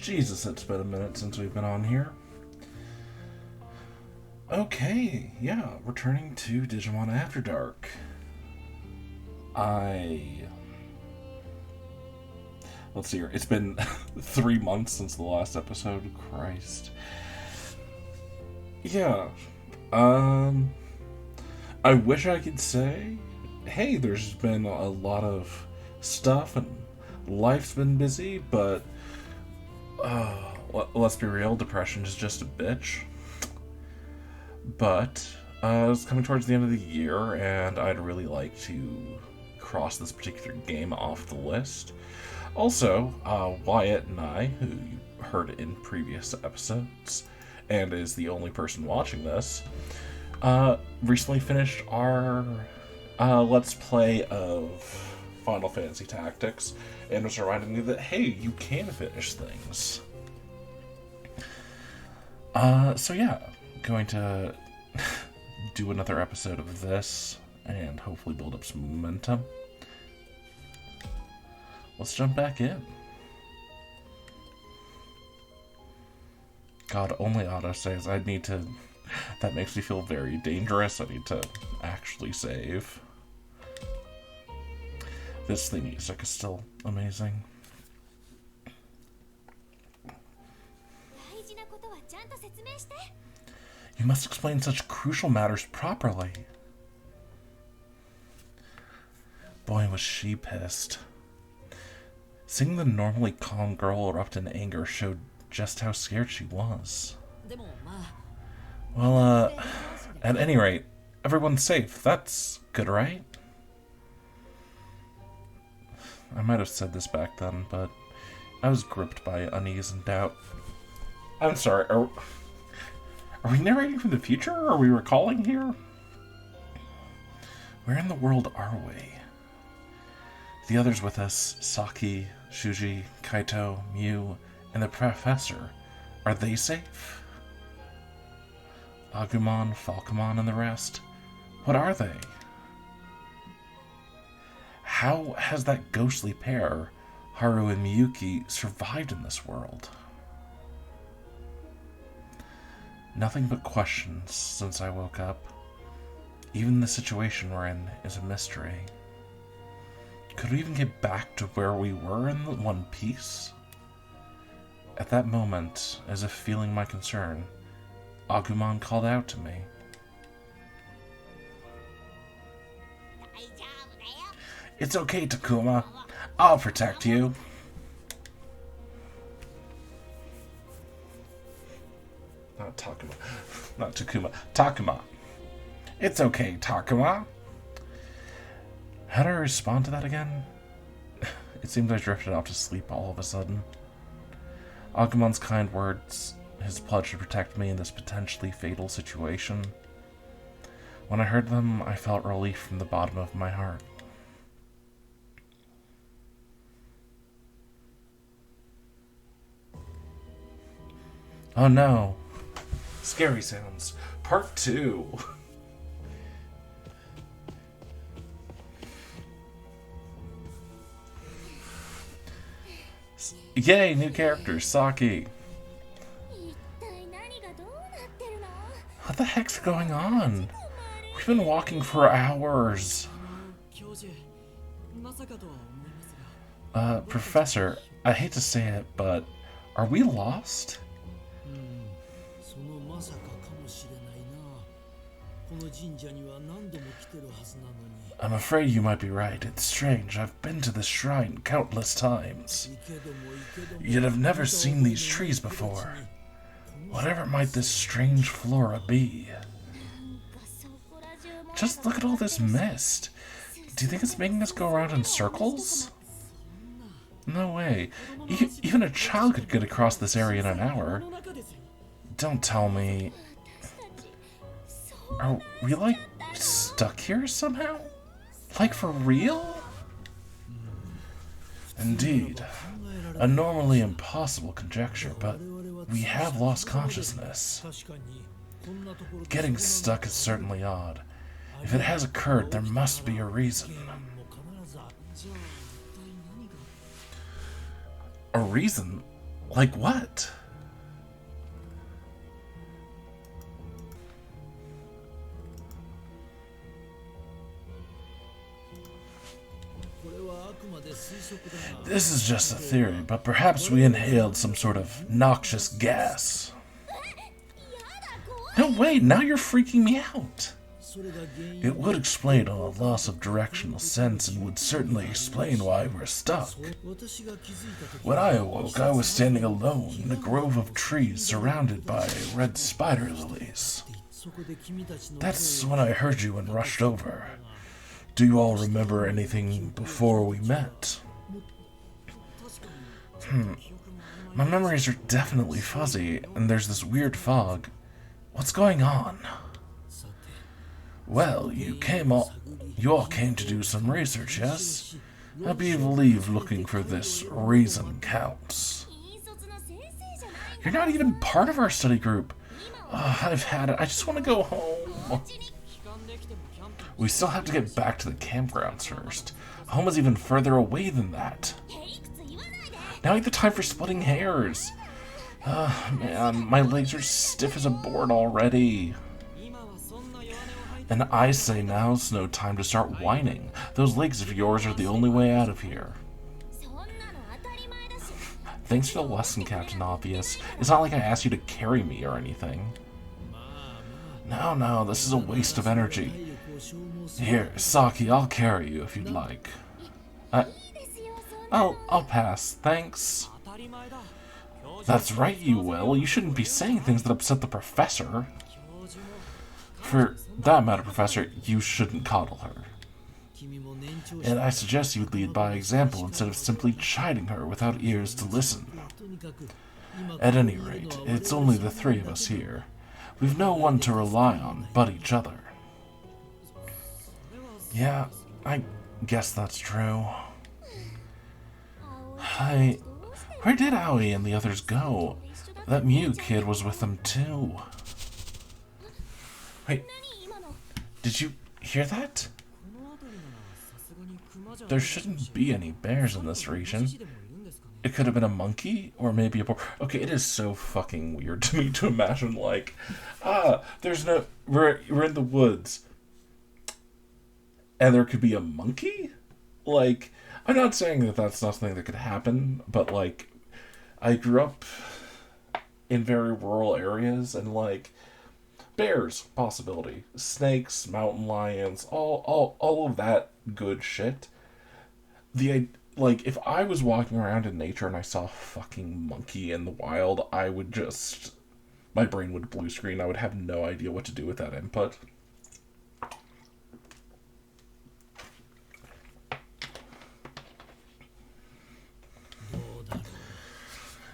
Jesus, it's been a minute since we've been on here. Okay, yeah, returning to Digimon After Dark. Let's see here. It's been 3 months since the last episode. Christ. Yeah. I wish I could say, hey, there's been a lot of stuff and life's been busy, but let's be real, depression is just a bitch. But it's coming towards the end of the year, and I'd really like to cross this particular game off the list. Also, Wyatt and I, who you heard in previous episodes, and is the only person watching this, recently finished our Let's Play of Final Fantasy Tactics, and was reminding me that, hey, you can finish things. So yeah, going to do another episode of this, and hopefully build up some momentum. Let's jump back in. God, only autosaves. I need to... That makes me feel very dangerous. I need to actually save. This theme music is still amazing. You must explain such crucial matters properly. Boy, was she pissed. Seeing the normally calm girl erupt in anger showed just how scared she was. Well, at any rate, everyone's safe. That's good, right? I might have said this back then, but I was gripped by unease and doubt. I'm sorry, are we narrating from the future, or are we recalling here? Where in the world are we? The others with us, Saki, Shuji, Kaito, Miu, and the professor, are they safe? Agumon, Falcomon, and the rest? What are they? How has that ghostly pair, Haru and Miyuki, survived in this world? Nothing but questions since I woke up. Even the situation we're in is a mystery. Could we even get back to where we were in one piece? At that moment, as if feeling my concern, Agumon called out to me. It's okay, Takuma. I'll protect you. Not Takuma. Not Takuma. Takuma. It's okay, Takuma. How do I respond to that again? It seems I drifted off to sleep all of a sudden. Agumon's kind words, his pledge to protect me in this potentially fatal situation. When I heard them, I felt relief from the bottom of my heart. Oh no. Scary Sounds, Part 2. Yay, new character, Saki. What the heck's going on? We've been walking for hours. Professor, I hate to say it, but are we lost? I'm afraid you might be right. It's strange. I've been to this shrine countless times. Yet I've never seen these trees before. Whatever might this strange flora be? Just look at all this mist. Do you think it's making us go around in circles? No way. Even a child could get across this area in an hour. Don't tell me... Are we, like, stuck here somehow? Like, for real? Indeed. A normally impossible conjecture, but we have lost consciousness. Getting stuck is certainly odd. If it has occurred, there must be a reason. A reason? Like what? This is just a theory, but perhaps we inhaled some sort of noxious gas. No, wait, now you're freaking me out. It would explain our loss of directional sense and would certainly explain why we're stuck. When I awoke, I was standing alone in a grove of trees surrounded by red spider lilies. That's when I heard you and rushed over. Do you all remember anything before we met? My memories are definitely fuzzy, and there's this weird fog. What's going on? Well, you all came to do some research, yes? I believe looking for this reason counts. You're not even part of our study group. I've had it. I just want to go home. We still have to get back to the campgrounds first. Home is even further away than that. Now ain't the time for splitting hairs. Man, my legs are stiff as a board already. And I say now's no time to start whining. Those legs of yours are the only way out of here. Thanks for the lesson, Captain Obvious. It's not like I asked you to carry me or anything. No, this is a waste of energy. Here, Saki, I'll carry you if you'd like. I'll pass, thanks. That's right, you will. You shouldn't be saying things that upset the professor. For that matter, Professor, you shouldn't coddle her. And I suggest you lead by example instead of simply chiding her without ears to listen. At any rate, it's only the three of us here. We've no one to rely on but each other. Yeah, I guess that's true. Where did Aoi and the others go? That Mew kid was with them too. Wait, did you hear that? There shouldn't be any bears in this region. It could have been a monkey, or maybe a boar. Okay, it is so fucking weird to me to imagine, like, we're in the woods, and there could be a monkey? Like, I'm not saying that that's not something that could happen, but, like, I grew up in very rural areas, and, like, bears, possibility. Snakes, mountain lions, all of that good shit. Like, if I was walking around in nature and I saw a fucking monkey in the wild, I would just... my brain would blue screen. I would have no idea what to do with that input.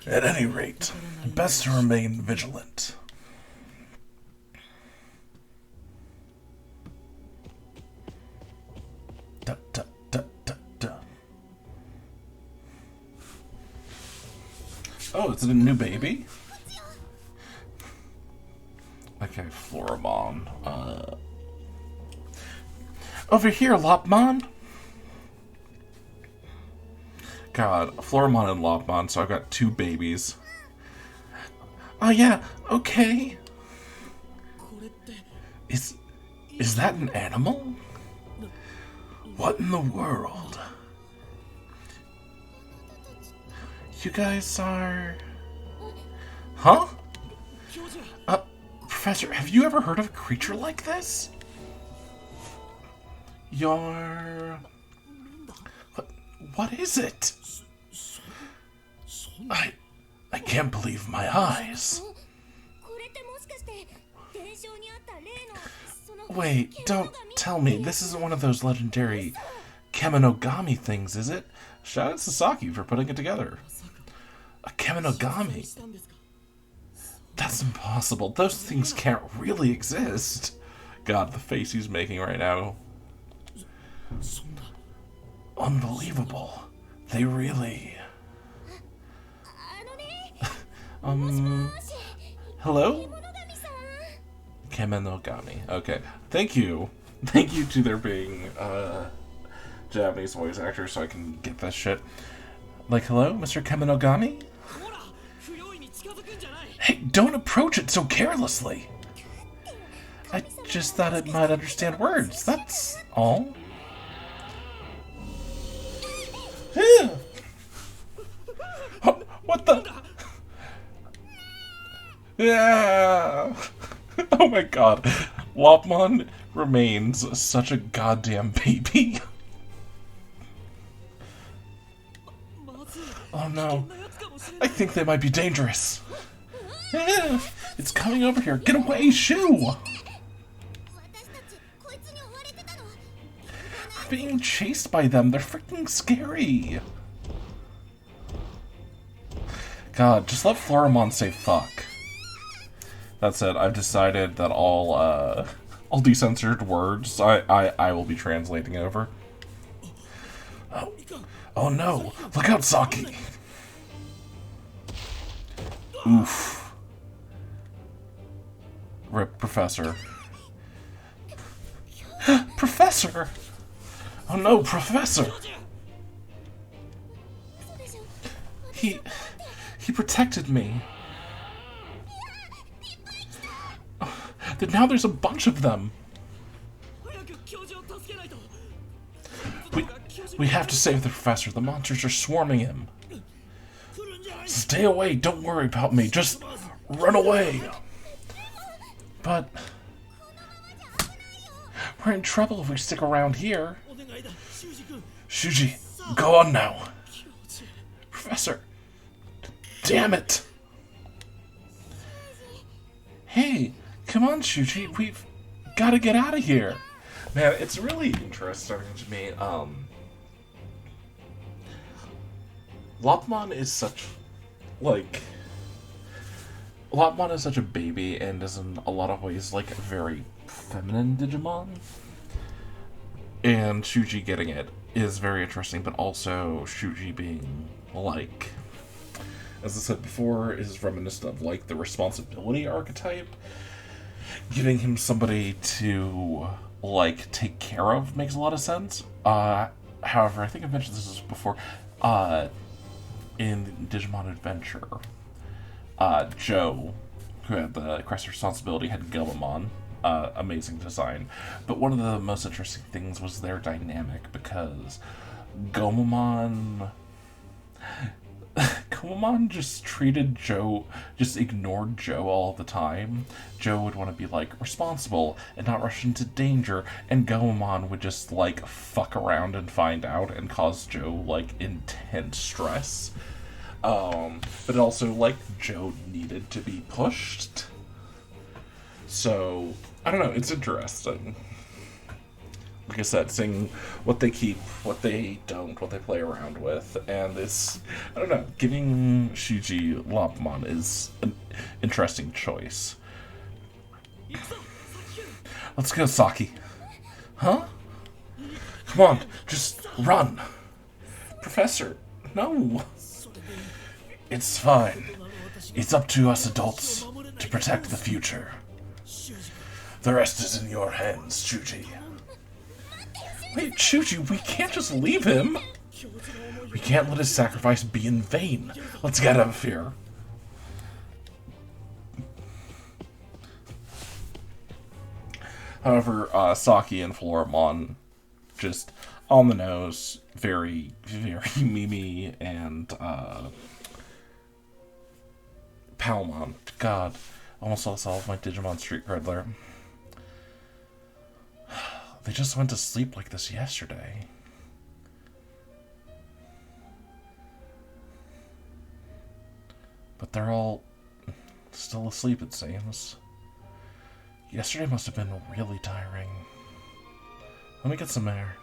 At any rate, best to remain vigilant. Da, da, da, da, da. Oh, is it a new baby? Okay, Floramon. Over here, Lopmon. God, Floramon and Lopmon, so I've got two babies. Oh yeah, okay. Is that an animal? What in the world? You guys are... Huh? Professor, have you ever heard of a creature like this? What is it? I can't believe my eyes. Wait, don't tell me this isn't one of those legendary Kemonogami things, is it? Shout out to Sasaki for putting it together. A Kemonogami? That's impossible. Those things can't really exist. God, the face he's making right now. Unbelievable. They really... Hello? Kemonogami. Okay. Thank you. Thank you to there being, Japanese voice actors so I can get this shit. Like, hello, Mr. Kemonogami? Hey, don't approach it so carelessly. I just thought it might understand words, that's all. What the? Yeah. Oh my god. Lopmon remains such a goddamn baby. Oh no. I think they might be dangerous. It's coming over here. Get away, Shu! We're being chased by them. They're freaking scary. God, just let Floramon say fuck. That's it. I've decided that all decensored words I will be translating over. Oh no! Look out, Saki! Oof. Rip, Professor. Professor! Oh no, Professor! He protected me. Now there's a bunch of them. We have to save the professor. The monsters are swarming him. Stay away. Don't worry about me. Just run away. But we're in trouble if we stick around here. Shuji, go on now. Professor. Damn it. Hey, come on, Shuji. We've got to get out of here. Man, it's really interesting to me. Lopmon is such, Lopmon is such a baby and is in a lot of ways, like, a very feminine Digimon. And Shuji getting it is very interesting, but also Shuji being, like, as I said before, is reminiscent of, like, the responsibility archetype. Giving him somebody to, like, take care of makes a lot of sense. However, I think I've mentioned this before. In Digimon Adventure, Joe, who had the crest responsibility, had Gomamon. Amazing design. But one of the most interesting things was their dynamic, because Gomamon just treated Joe, just ignored Joe all the time. Joe would want to be, like, responsible and not rush into danger, and Gomamon would just, like, fuck around and find out and cause Joe, like, intense stress. But also, like, Joe needed to be pushed. So, I don't know, it's interesting. Like I said, seeing what they keep, what they don't, what they play around with, and this, I don't know, giving Shuji Lopmon is an interesting choice. Let's go, Saki. Huh? Come on, just run. Professor, no. It's fine. It's up to us adults to protect the future. The rest is in your hands, Shuji. Wait, Shuji, we can't just leave him. We can't let his sacrifice be in vain. Let's get out of here. However, Saki and Floramon, just on the nose, very, very Mimi, and Palmon. God, almost lost all of my Digimon street cred there. They just went to sleep like this yesterday. But they're all still asleep, it seems. Yesterday must have been really tiring. Let me get some air.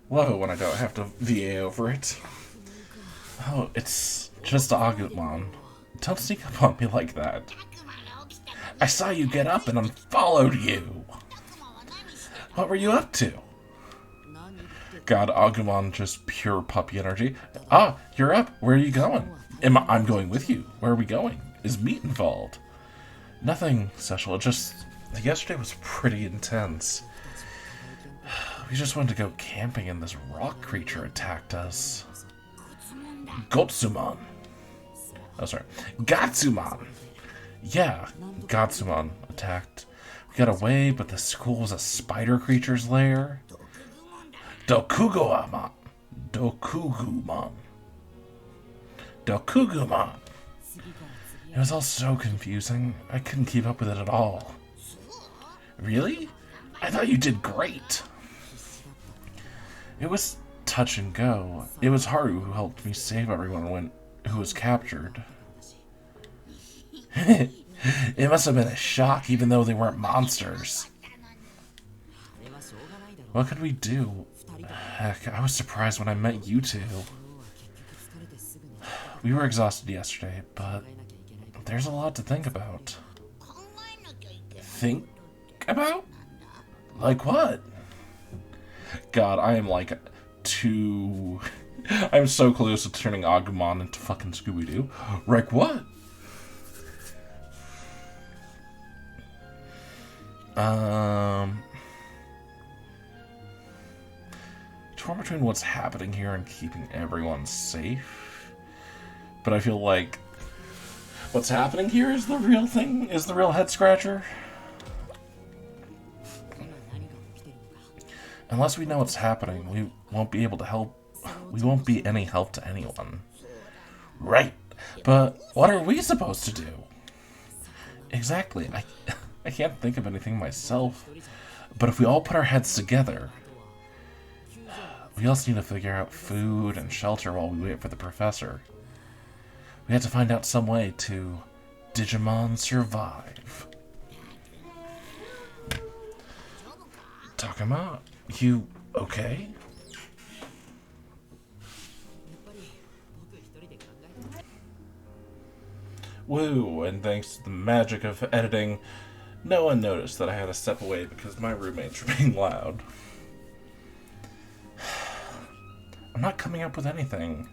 Love it when I don't have to VA over it. Oh, it's just Agumon. Don't sneak up on me like that. I saw you get up and unfollowed you. What were you up to? God, Agumon, just pure puppy energy. Ah, you're up. Where are you going? I'm going with you. Where are we going? Is meat involved? Nothing special. Just Yesterday was pretty intense. We just wanted to go camping and this rock creature attacked us. Gotsumon. Oh, sorry. Gatsumon! Yeah, Gatsumon attacked. We got away, but the school was a spider creature's lair. Dokugumon. Dokugumon. Dokugumon. It was all so confusing. I couldn't keep up with it at all. Really? I thought you did great. It was touch and go. It was Haru who helped me save everyone who was captured. It must have been a shock, even though they weren't monsters. What could we do? Heck, I was surprised when I met you two. We were exhausted yesterday, but there's a lot to think about. Think about? Like what? God, I am like too... I'm so close to turning Agumon into fucking Scooby-Doo. Like what? Torn between what's happening here and keeping everyone safe. But I feel like what's happening here is the real thing, is the real head scratcher. Unless we know what's happening, we won't be able to help. We won't be any help to anyone. Right. But what are we supposed to do? Exactly. I can't think of anything myself. But if we all put our heads together, we also need to figure out food and shelter while we wait for the professor. We have to find out some way to Digimon survive. Takuma, you okay? Woo, and thanks to the magic of editing, no one noticed that I had to step away because my roommates were being loud. I'm not coming up with anything.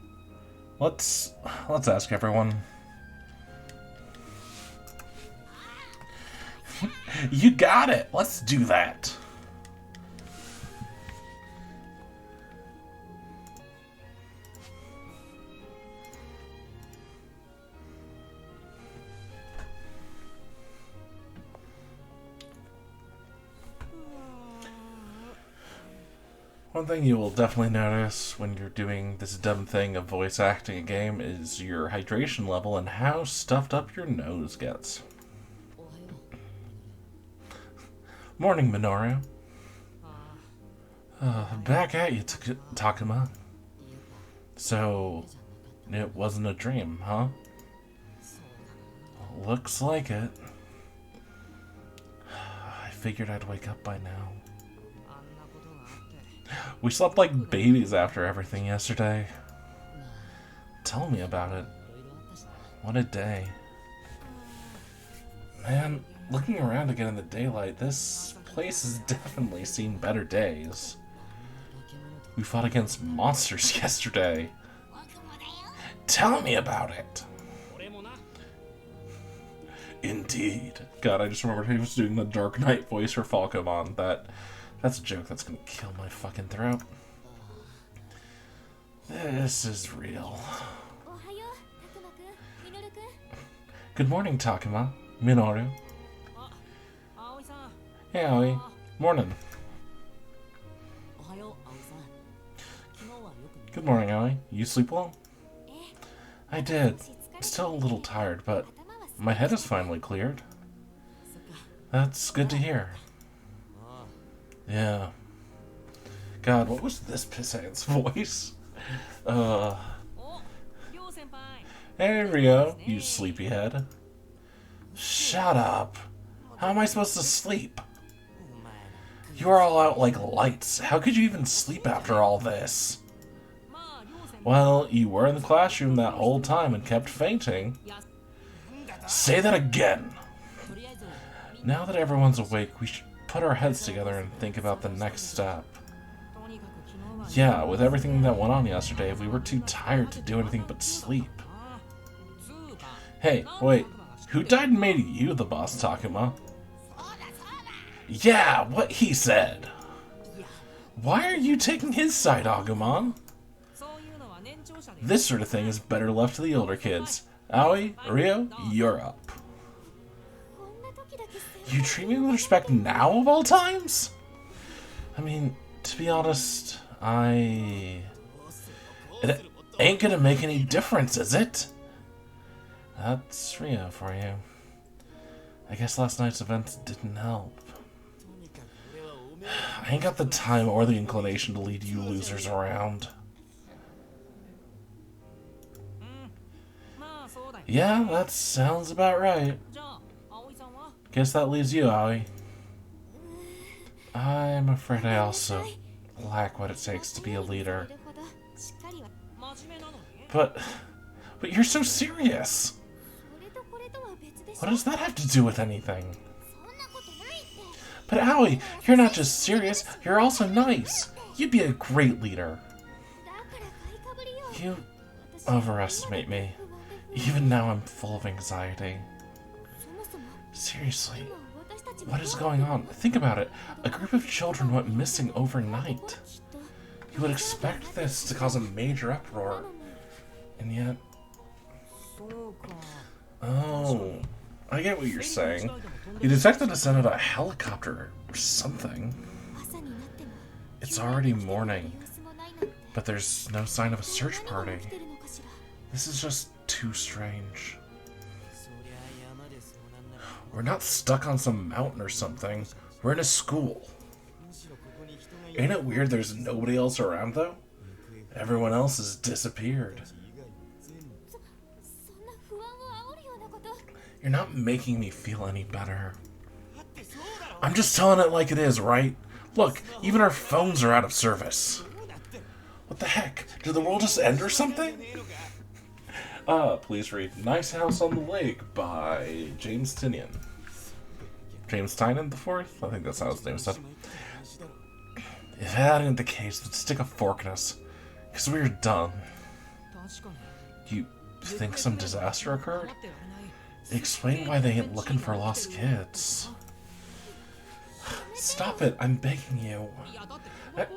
Let's ask everyone. You got it! Let's do that! One thing you will definitely notice when you're doing this dumb thing of voice acting a game is your hydration level and how stuffed up your nose gets. Morning, Minoru. Back at you, Takuma. So, it wasn't a dream, huh? Looks like it. I figured I'd wake up by now. We slept like babies after everything yesterday. Tell me about it. What a day. Man, looking around again in the daylight, this place has definitely seen better days. We fought against monsters yesterday. Tell me about it. Indeed. God, I just remembered he was doing the Dark Knight voice for Falcomon. That's a joke that's gonna kill my fucking throat. This is real. Good morning, Takuma. Minoru. Hey, Aoi. Morning. Good morning, Aoi. You sleep well? I did. Still a little tired, but my head is finally cleared. That's good to hear. Yeah. God, what was this pissant's voice? Hey, Rio, you sleepyhead. Shut up. How am I supposed to sleep? You are all out like lights. How could you even sleep after all this? Well, you were in the classroom that whole time and kept fainting. Say that again. Now that everyone's awake, we should put our heads together and think about the next step. Yeah, with everything that went on yesterday, we were too tired to do anything but sleep. Hey, wait. Who died and made you the boss, Takuma? Yeah, what he said. Why are you taking his side, Agumon? This sort of thing is better left to the older kids. Aoi, Rio, you're up. You treat me with respect now of all times? I mean, to be honest, it ain't gonna make any difference, is it? That's Rio for you. I guess last night's events didn't help. I ain't got the time or the inclination to lead you losers around. Yeah, that sounds about right. Guess that leaves you, Aoi. I'm afraid I also lack what it takes to be a leader. But you're so serious. What does that have to do with anything? But Aoi, you're not just serious, you're also nice. You'd be a great leader. You overestimate me. Even now I'm full of anxiety. Seriously, what is going on? Think about it. A group of children went missing overnight. You would expect this to cause a major uproar. And yet... Oh, I get what you're saying. You detected a descended a helicopter or something. It's already morning, but there's no sign of a search party. This is just too strange. We're not stuck on some mountain or something. We're in a school. Ain't it weird there's nobody else around, though? Everyone else has disappeared. You're not making me feel any better. I'm just telling it like it is, right? Look, even our phones are out of service. What the heck? Did the world just end or something? Please read Nice House on the Lake by James Tinian. James Tynan the Fourth? I think that's how his name is said. If that ain't the case, then stick a fork in us. Because we're done. You think some disaster occurred? Explain why they ain't looking for lost kids. Stop it, I'm begging you.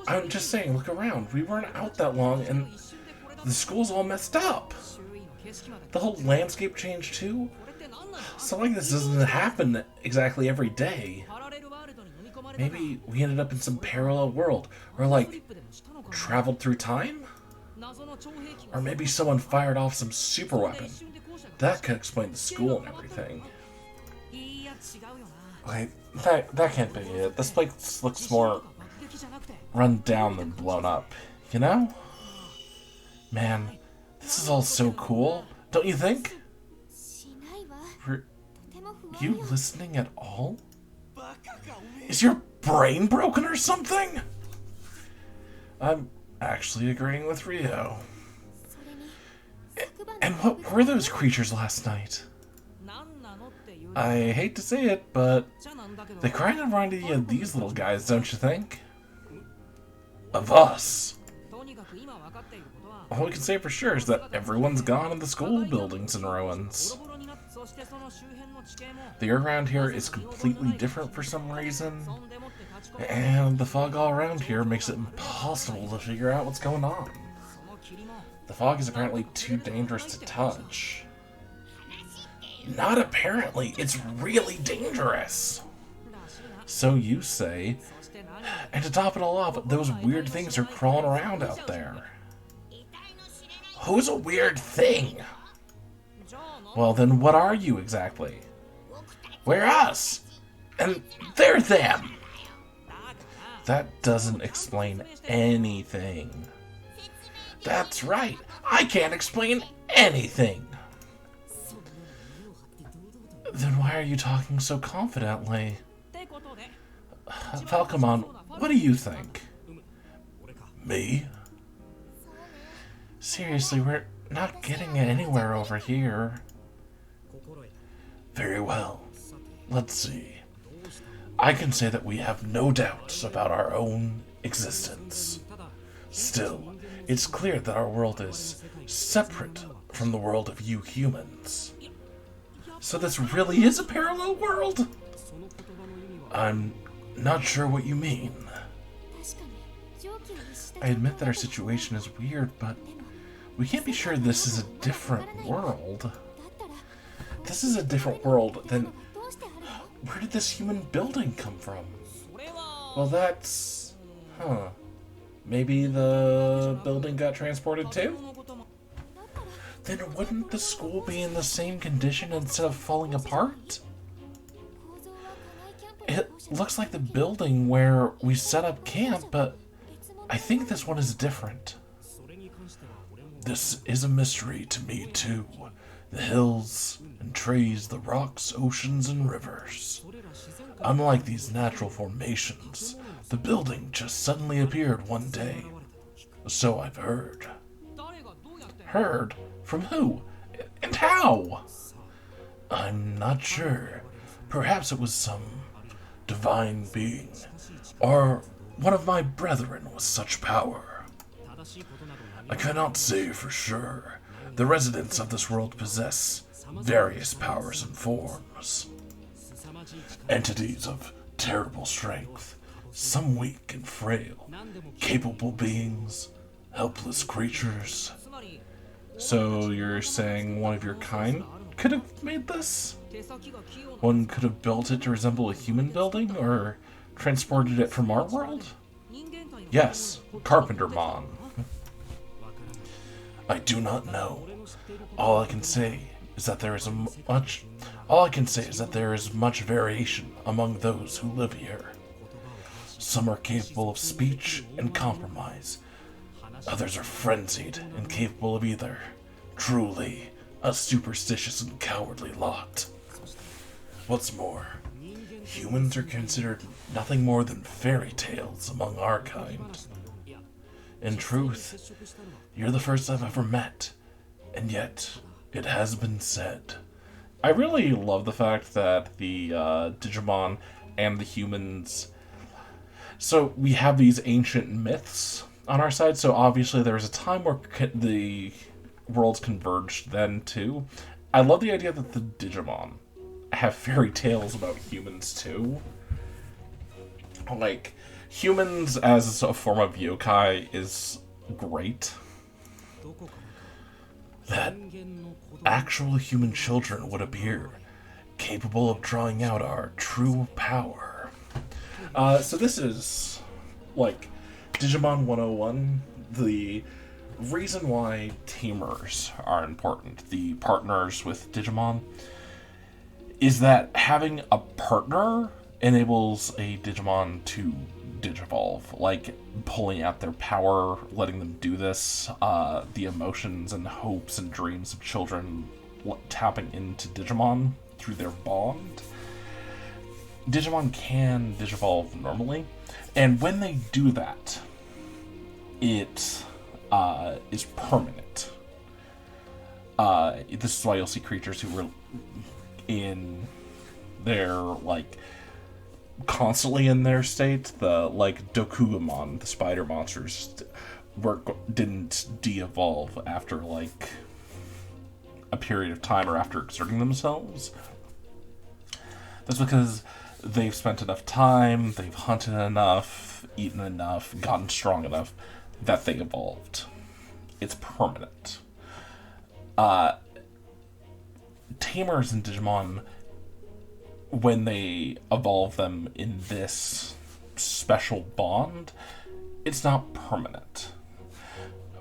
I'm just saying, look around. We weren't out that long, and the school's all messed up. The whole landscape changed too. Something like this doesn't happen exactly every day. Maybe we ended up in some parallel world, or like, traveled through time? Or maybe someone fired off some super weapon. That could explain the school and everything. Wait, that can't be it. This place looks more run down than blown up, you know? Man, this is all so cool, don't you think? Were you listening at all? Is your brain broken or something? I'm actually agreeing with Rio. And what were those creatures last night? I hate to say it, but they kind of reminded you of these little guys, don't you think? Of us. All we can say for sure is that everyone's gone and the school building's in ruins. The air around here is completely different for some reason, and the fog all around here makes it impossible to figure out what's going on. The fog is apparently too dangerous to touch. Not apparently, it's really dangerous. So you say, and to top it all off, those weird things are crawling around out there. Who's a weird thing? Well, then what are you exactly? We're us, and they're them. That doesn't explain anything. That's right, I can't explain anything. Then why are you talking so confidently? Falcomon, what do you think? Me? Seriously, we're not getting anywhere over here. Very well. Let's see. I can say that we have no doubts about our own existence. Still, it's clear that our world is separate from the world of you humans. So this really is a parallel world? I'm Not sure what you mean. I admit that our situation is weird, but we can't be sure this is a different world. This is a different world, then where did this human building come from? Well, that's... Huh. Maybe the building got transported too? Then wouldn't the school be in the same condition instead of falling apart? It looks like the building where we set up camp, but I think this one is different. This is a mystery to me too. The hills and trees, the rocks, oceans, and rivers. Unlike these natural formations, the building just suddenly appeared one day. So I've heard. Heard? From who? And how? I'm not sure. Perhaps it was some divine being, or one of my brethren with such power. I cannot say for sure. The residents of this world possess various powers and forms. Entities of terrible strength, some weak and frail, capable beings, helpless creatures. So you're saying one of your kind could have made this? One could have built it to resemble a human building, or transported it from our world? Yes, Carpentermon. I do not know. All I can say is that there is much variation among those who live here. Some are capable of speech and compromise. Others are frenzied and capable of either. Truly, a superstitious and cowardly lot. What's more, humans are considered nothing more than fairy tales among our kind. In truth, you're the first I've ever met, and yet it has been said. I really love the fact that the Digimon and the humans... So we have these ancient myths on our side, so obviously there was a time where the worlds converged then too. I love the idea that the Digimon have fairy tales about humans too. Like, humans as a form of yokai is great. That actual human children would appear, capable of drawing out our true power. So this is, like, Digimon 101, the reason why teamers are important, the partners with Digimon, is that having a partner enables a Digimon to digivolve, like pulling out their power, letting them do this, the emotions and hopes and dreams of children tapping into Digimon through their bond. Digimon can digivolve normally, and when they do that, it is permanent. This is why you'll see creatures who were in their, like, constantly in their state. The, like, Dokugumon, the spider monsters, didn't de-evolve after, like, a period of time or after exerting themselves. That's because they've spent enough time, they've hunted enough, eaten enough, gotten strong enough, that they evolved. It's permanent. Tamers in Digimon, when they evolve them in this special bond, it's not permanent.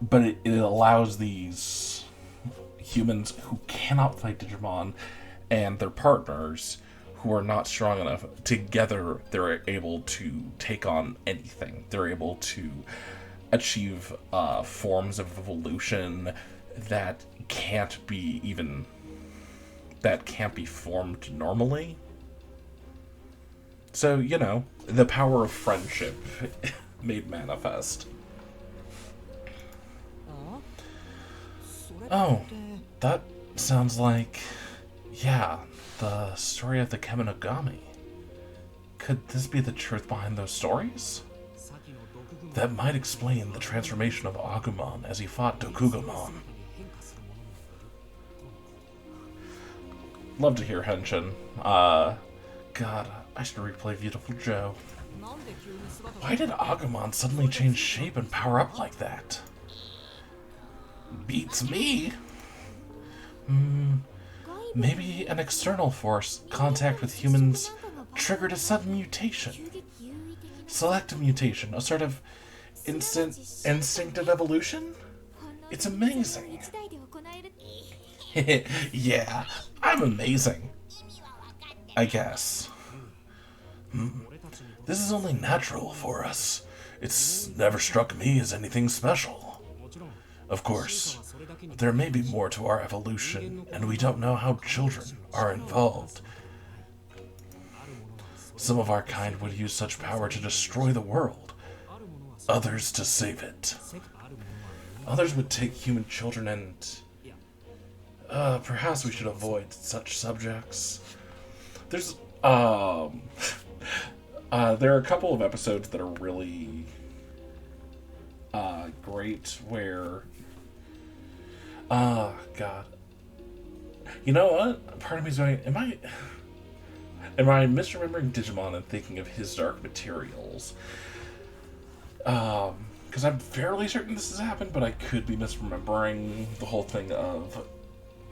But it allows these humans who cannot fight Digimon and their partners who are not strong enough, together they're able to take on anything. They're able to achieve forms of evolution that can't be formed normally. So, you know, the power of friendship made manifest. Oh, that sounds like, yeah, the story of the Kemonogami. Could this be the truth behind those stories? That might explain the transformation of Agumon as he fought Dokugumon. Love to hear Henshin. God, I should replay Beautiful Joe. Why did Agumon suddenly change shape and power up like that? Beats me. Maybe an external force, contact with humans, triggered a sudden mutation. Selective mutation, a sort of instinctive evolution? It's amazing. Yeah, I'm amazing. I guess. This is only natural for us. It's never struck me as anything special. Of course, but there may be more to our evolution, and we don't know how children are involved. Some of our kind would use such power to destroy the world, others to save it. Others would take human children and... perhaps we should avoid such subjects. There's, there are a couple of episodes that are really, great where... God. You know what? Part of me is going, am I misremembering Digimon and thinking of his Dark Materials? Because I'm fairly certain this has happened, but I could be misremembering the whole thing of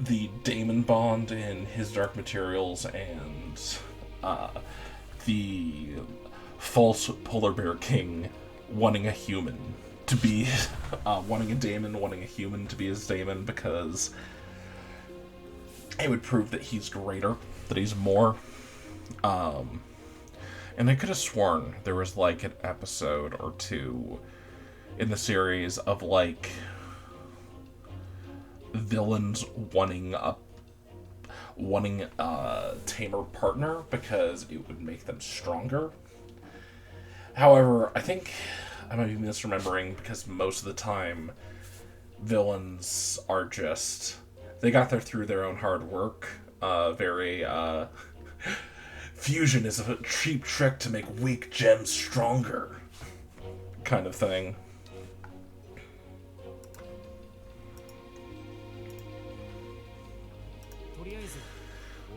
the Damon bond in his Dark Materials and, the false Polar Bear King wanting a human to be, wanting a daemon, wanting a human to be his daemon, because it would prove that he's greater, that he's more. And I could have sworn there was, like, an episode or two in the series of, like, villains wanting a tamer partner because it would make them stronger. However, I think I might be misremembering, because most of the time villains are just, they got there through their own hard work. Fusion is a cheap trick to make weak gems stronger kind of thing.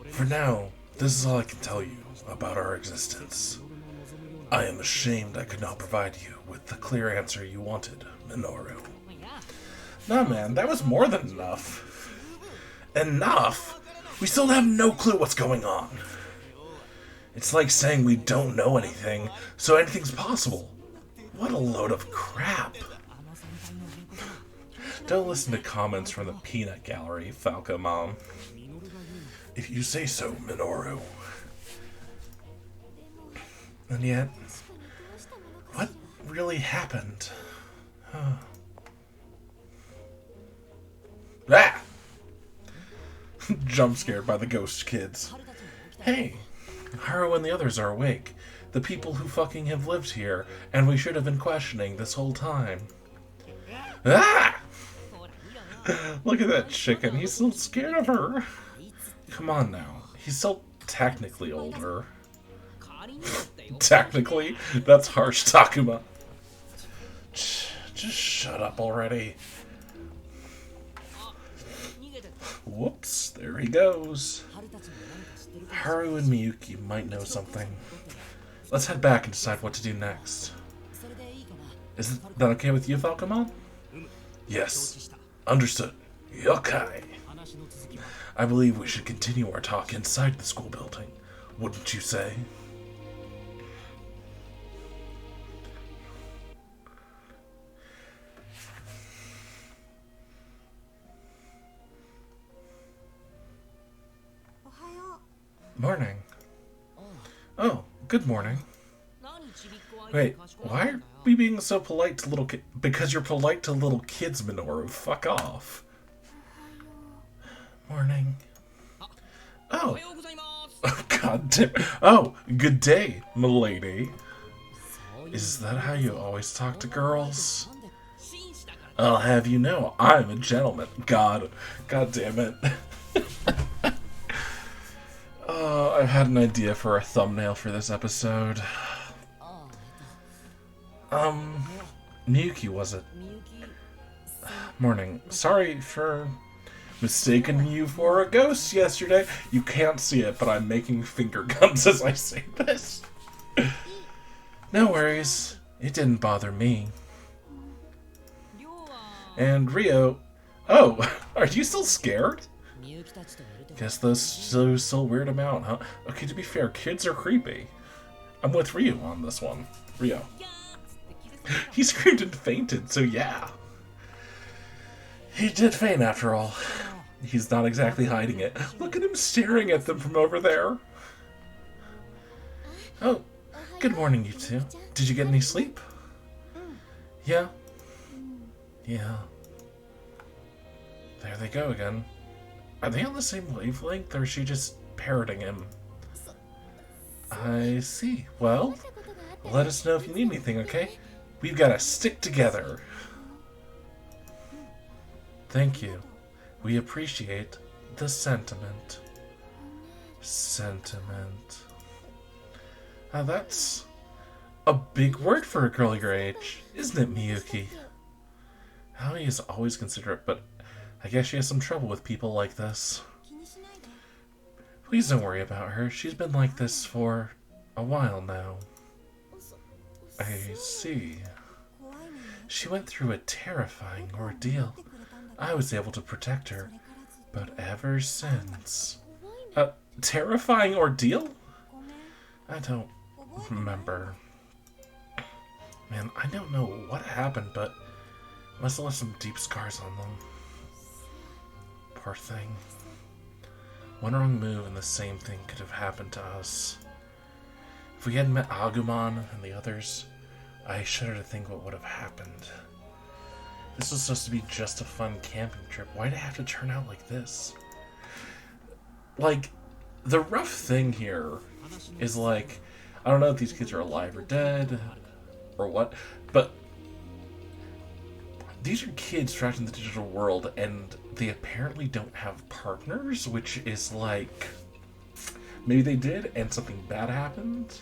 For now, this is all I can tell you about our existence. I am ashamed I could not provide you with the clear answer you wanted, Minoru. Nah, man, that was more than enough. Enough? We still have no clue what's going on. It's like saying we don't know anything, so anything's possible. What a load of crap. Don't listen to comments from the peanut gallery, Falco Mom. If you say so, Minoru. And yet, what really happened? Ah! Jump scared by the ghost kids. Hey, Haru and the others are awake. The people who fucking have lived here, and we should have been questioning this whole time. Ah! Look at that chicken. He's so scared of her. Come on now. He's still technically older. Technically? That's harsh, Takuma. Just shut up already. Whoops, there he goes. Haru and Miyuki might know something. Let's head back and decide what to do next. Is that okay with you, Falcomon? Yes. Understood. Yokai. I believe we should continue our talk inside the school building. Wouldn't you say? Morning. Oh, good morning. Wait, why are we being so polite to little kids? Because you're polite to little kids, Minoru. Fuck off. Morning. Oh. Oh, god damn. Oh, good day, milady. Is that how you always talk to girls? I'll have you know, I'm a gentleman. God damn it. I've had an idea for a thumbnail for this episode. Miyuki, was it? Morning. Sorry for mistaking you for a ghost yesterday. You can't see it, but I'm making finger guns as I say this. No worries. It didn't bother me. And Rio... Oh, are you still scared? Guess those still weird him out, huh? Okay, to be fair, kids are creepy. I'm with Rio on this one. Rio. He screamed and fainted, so yeah. He did faint after all. He's not exactly hiding it. Look at him staring at them from over there. Oh, good morning, you two. Did you get any sleep? Yeah. Yeah. There they go again. Are they on the same wavelength, or is she just parroting him? I see. Well, let us know if you need anything, okay? We've got to stick together. Thank you. We appreciate the sentiment. Sentiment. Now that's a big word for a girl your age, isn't it, Miyuki? Aoi is always considerate, but I guess she has some trouble with people like this. Please don't worry about her. She's been like this for a while now. I see. She went through a terrifying ordeal. I was able to protect her, but ever since... A terrifying ordeal? I don't remember. Man, I don't know what happened, but must have left some deep scars on them. Poor thing. One wrong move and the same thing could have happened to us. If we hadn't met Agumon and the others, I shudder to think what would have happened. This was supposed to be just a fun camping trip. Why'd it have to turn out like this? Like, the rough thing here is like, I don't know if these kids are alive or dead or what, but these are kids trapped in the digital world and they apparently don't have partners, which is like, maybe they did and something bad happened.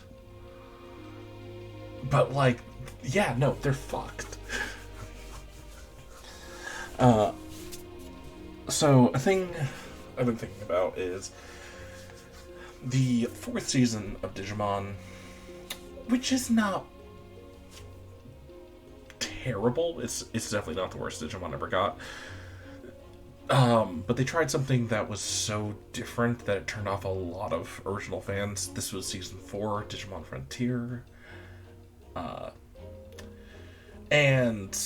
But like, yeah, no, they're fucked. So a thing I've been thinking about is the 4th season of Digimon, which is not terrible. It's definitely not the worst Digimon ever got. But they tried something that was so different that it turned off a lot of original fans. This was season 4, Digimon Frontier. And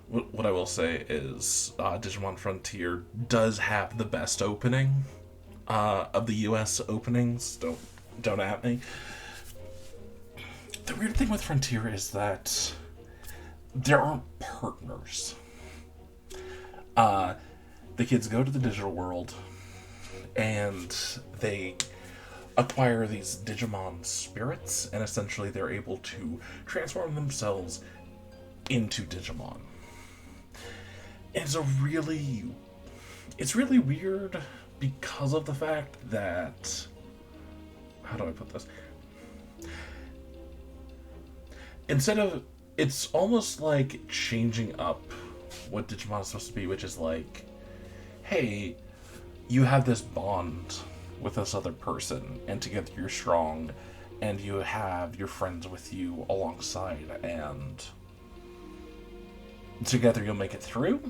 what I will say is Digimon Frontier does have the best opening of the US openings. Don't at me. The weird thing with Frontier is that there aren't partners. The kids go to the digital world and they acquire these Digimon spirits, and essentially they're able to transform themselves into Digimon. It's really weird because of the fact that, how do I put this? It's almost like changing up what Digimon is supposed to be, which is like, hey, you have this bond with this other person, and together you're strong, and you have your friends with you alongside, and together you'll make it through.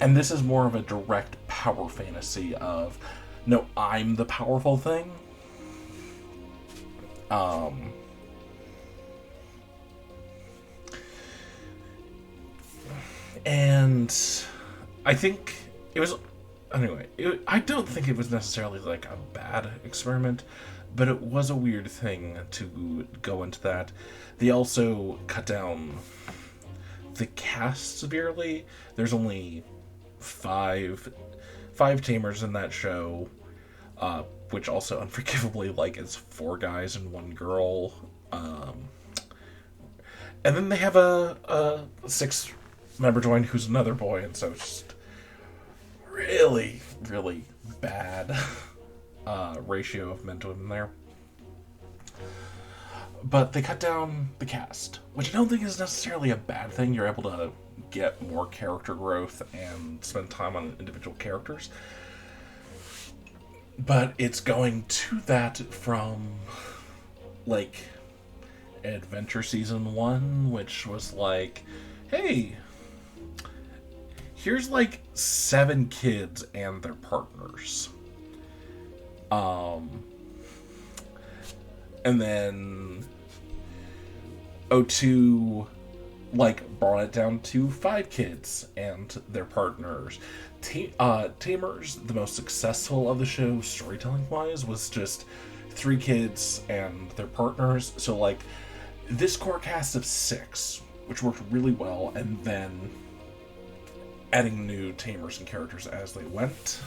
And this is more of a direct power fantasy of, no, I'm the powerful thing. And I think it was, anyway, I don't think it was necessarily like a bad experiment, but it was a weird thing to go into that. They also cut down the cast severely. There's only five tamers in that show, which also unforgivably like it's 4 guys and 1 girl. And then they have a 6th member join who's another boy, and so it's just really, really bad ratio of men to women there. But they cut down the cast, which I don't think is necessarily a bad thing. You're able to get more character growth and spend time on individual characters. But it's going to that from, like, Adventure Season 1, which was like, hey, here's like 7 kids and their partners. And then O2 like brought it down to 5 kids and their partners. Tamers, the most successful of the show storytelling wise, was just 3 kids and their partners. So like this core cast of 6, which worked really well, and then adding new Tamers and characters as they went.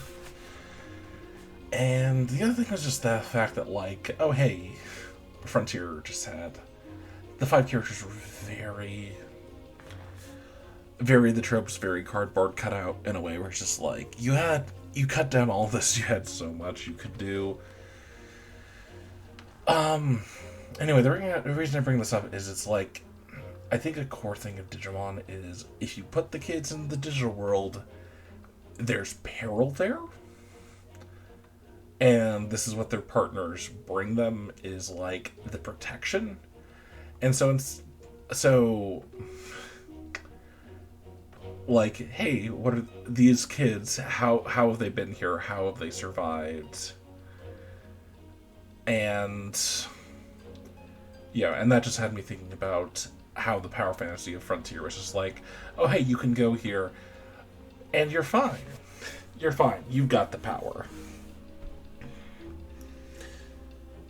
And the other thing was just the fact that like, oh hey, Frontier just had the 5 characters were very the tropes, very cardboard cutout in a way where it's just like you cut down all this, you had so much you could do. Anyway, the reason I bring this up is it's like I think a core thing of Digimon is if you put the kids in the digital world, there's peril there. And this is what their partners bring them, is like the protection. And so like, hey, what are these kids? How have they been here? How have they survived? And yeah, and that just had me thinking about how the power fantasy of Frontier was just like, oh hey, you can go here and you're fine. You're fine. You've got the power.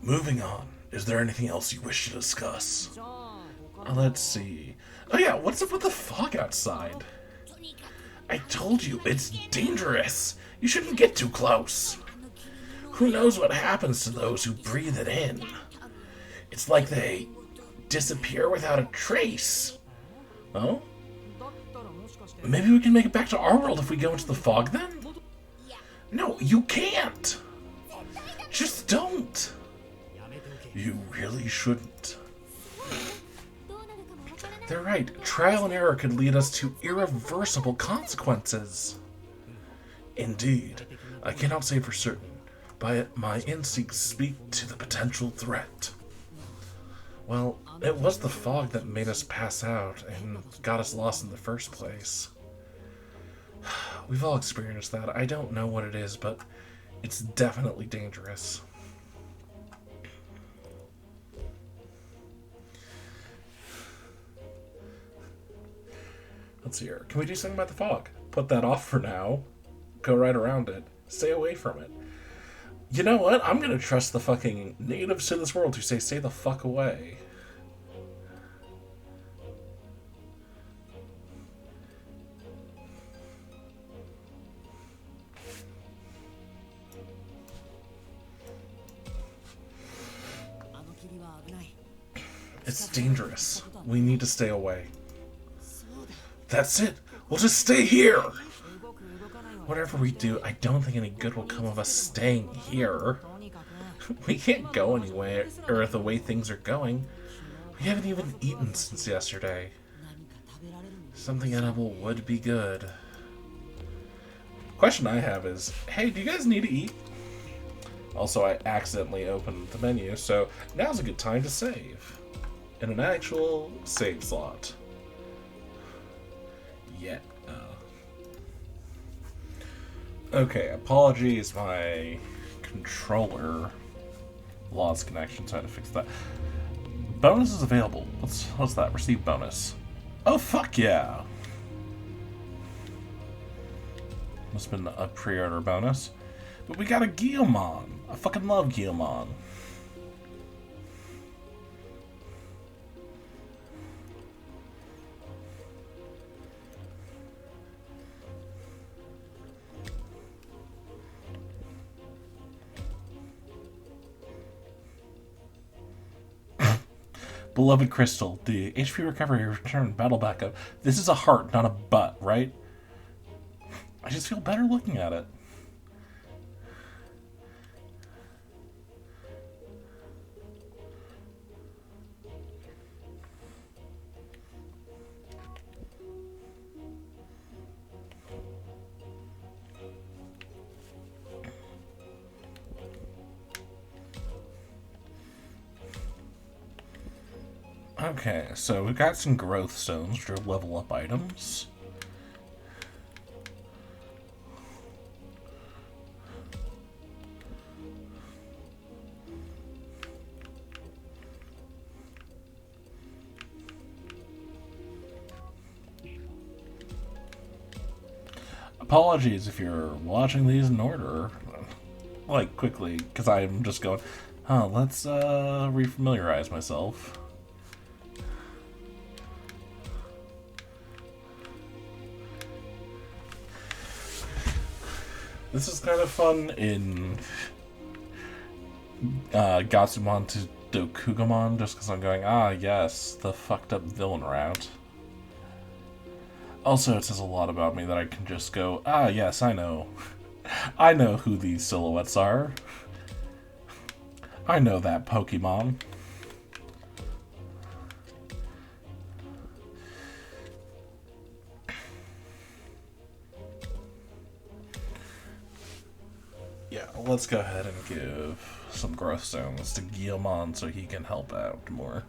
Moving on. Is there anything else you wish to discuss? Let's see. Oh yeah, what's up with the fog outside? I told you, it's dangerous. You shouldn't get too close. Who knows what happens to those who breathe it in? It's like they disappear without a trace. Oh? Maybe we can make it back to our world if we go into the fog then? No, you can't. Just don't. You really shouldn't. They're right. Trial and error could lead us to irreversible consequences. Indeed. I cannot say for certain, but my instincts speak to the potential threat. Well, it was the fog that made us pass out and got us lost in the first place. We've all experienced that. I don't know what it is, but it's definitely dangerous. Let's see here. Can we do something about the fog? Put that off for now. Go right around it. Stay away from it. You know what? I'm gonna trust the fucking natives to this world who say stay the fuck away. It's dangerous. We need to stay away. That's it. We'll just stay here. Whatever we do, I don't think any good will come of us staying here. We can't go anywhere, or the way things are going. We haven't even eaten since yesterday. Something edible would be good. Question I have is, hey, do you guys need to eat? Also, I accidentally opened the menu, so now's a good time to save. In an actual save slot. Yeah. Okay, apologies, my controller lost connection, so I had to fix that. Bonus is available. What's that? Receive bonus. Oh, fuck yeah! Must have been a pre-order bonus. But we got a Guillemon! I fucking love Guillemon. Beloved Crystal, the HP recovery return battle backup. This is a heart, not a butt, right? I just feel better looking at it. Okay, so we've got some growth stones, which are level up items. Apologies if you're watching these in order, like, quickly, because I'm just going, let's, refamiliarize myself. This is kind of fun in, Gatsumon to Dokugamon, just because I'm going, yes, the fucked up villain route. Also, it says a lot about me that I can just go, yes, I know. I know who these silhouettes are. I know that Pokemon. Yeah, let's go ahead and give some growth stones to Guillemon so he can help out more.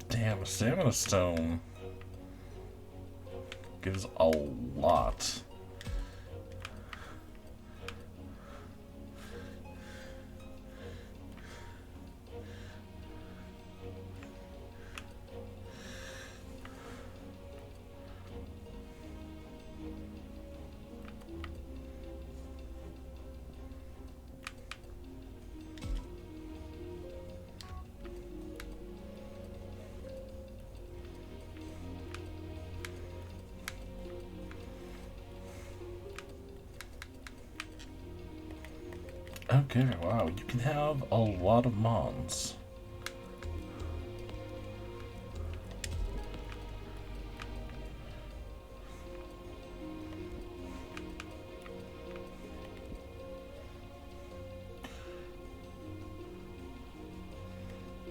Damn, Stamina Stone gives a lot. Okay, wow, you can have a lot of mons.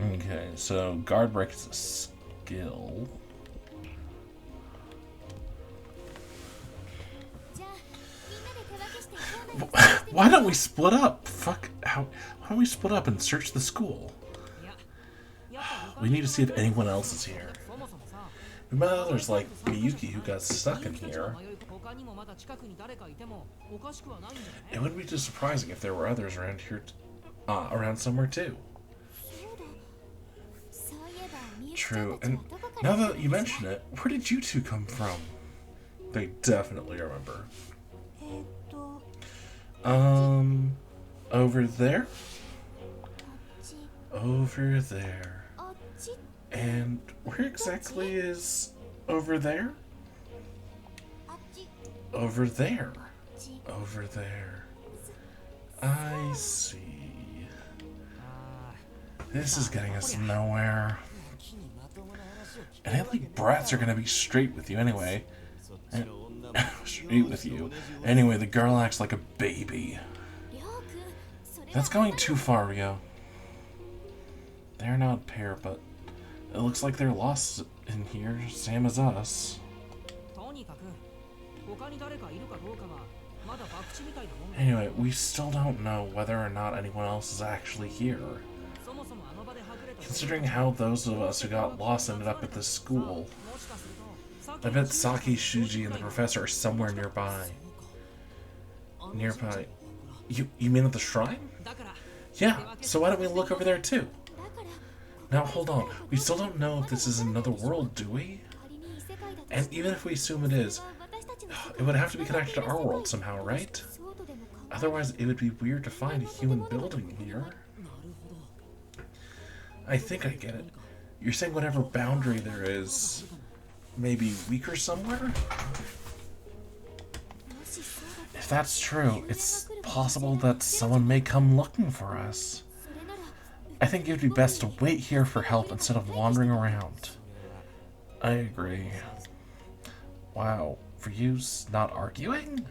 Okay, so guard break is a skill. Why don't we split up? Fuck, why don't we split up and search the school? We need to see if anyone else is here. We met others like Miyuki who got stuck in here. It wouldn't be too surprising if there were others around here, around somewhere too. True, and now that you mention it, where did you two come from? They definitely remember. Over there? Over there. And where exactly is over there? Over there. Over there. I see. This is getting us nowhere. And like brats are gonna be straight with you anyway. And straight with you. Anyway, the girl acts like a baby. That's going too far, Rio. They're not a pair, but it looks like they're lost in here, same as us. Anyway, we still don't know whether or not anyone else is actually here. Considering how those of us who got lost ended up at this school, I bet Saki, Shuji, and the professor are somewhere nearby. Nearby? You mean at the shrine? Yeah, so why don't we look over there too? Now hold on, we still don't know if this is another world, do we? And even if we assume it is, it would have to be connected to our world somehow, right? Otherwise, it would be weird to find a human building here. I think I get it. You're saying whatever boundary there is may be weaker somewhere? If that's true, it's possible that someone may come looking for us. I think it would be best to wait here for help instead of wandering around. I agree. Wow, for you not arguing?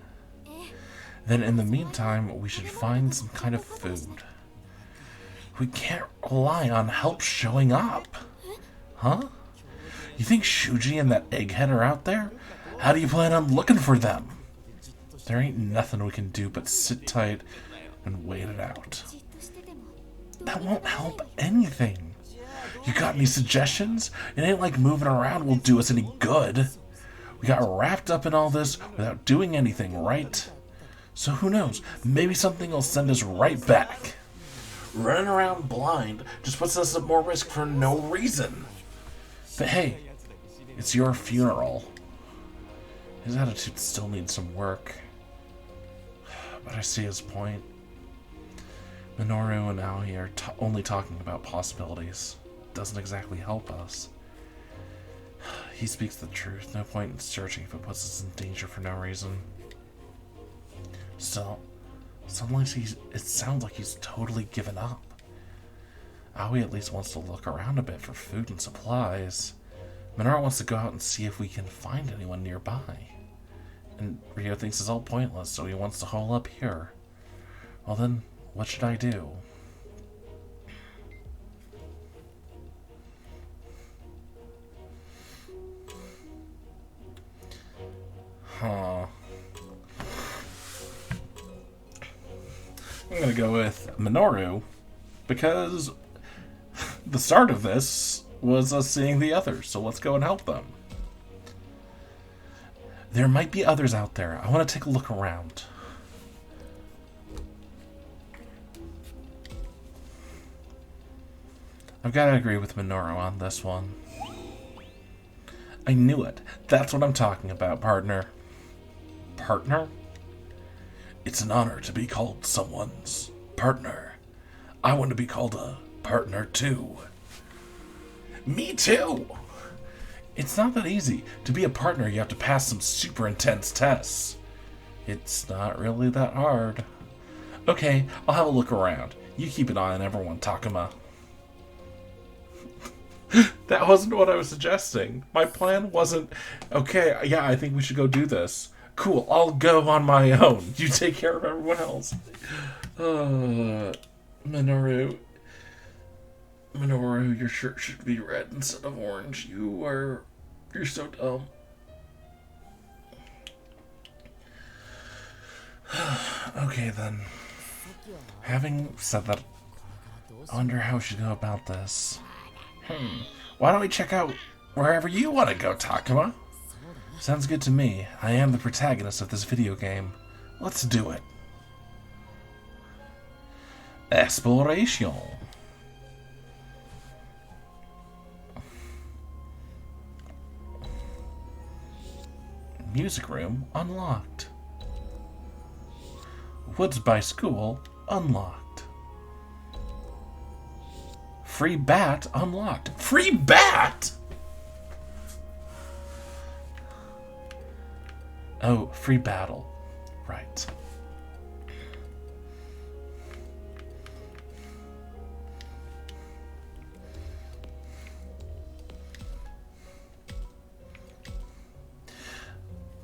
Then in the meantime, we should find some kind of food. We can't rely on help showing up. Huh? You think Shuji and that egghead are out there? How do you plan on looking for them? There ain't nothing we can do but sit tight and wait it out. That won't help anything. You got any suggestions? It ain't like moving around will do us any good. We got wrapped up in all this without doing anything, right? So who knows? Maybe something will send us right back. Running around blind just puts us at more risk for no reason. But hey, it's your funeral. His attitude still needs some work. But I see his point. Minoru and Aoi are only talking about possibilities. Doesn't exactly help us. He speaks the truth. No point in searching if it puts us in danger for no reason. Still, it sounds like he's totally given up. Aoi at least wants to look around a bit for food and supplies. Minoru wants to go out and see if we can find anyone nearby. And Ryo thinks it's all pointless, so he wants to hole up here. Well then, what should I do? Huh. I'm gonna go with Minoru, because the start of this was us seeing the others, so let's go and help them. There might be others out there. I want to take a look around. I've got to agree with Minoru on this one. I knew it. That's what I'm talking about, partner. Partner? It's an honor to be called someone's partner. I want to be called a partner too. Me too! It's not that easy. To be a partner, you have to pass some super intense tests. It's not really that hard. Okay, I'll have a look around. You keep an eye on everyone, Takuma. That wasn't what I was suggesting. My plan wasn't, okay, yeah, I think we should go do this. Cool, I'll go on my own. You take care of everyone else. Minoru, your shirt should be red instead of orange. You're so dumb. Okay then. Having said that, I wonder how we should go about this. Why don't we check out wherever you want to go, Takuma? Sounds good to me. I am the protagonist of this video game. Let's do it. Exploration. Music room unlocked. Woods by school unlocked. Free bat unlocked. Free bat? Oh, free battle. Right.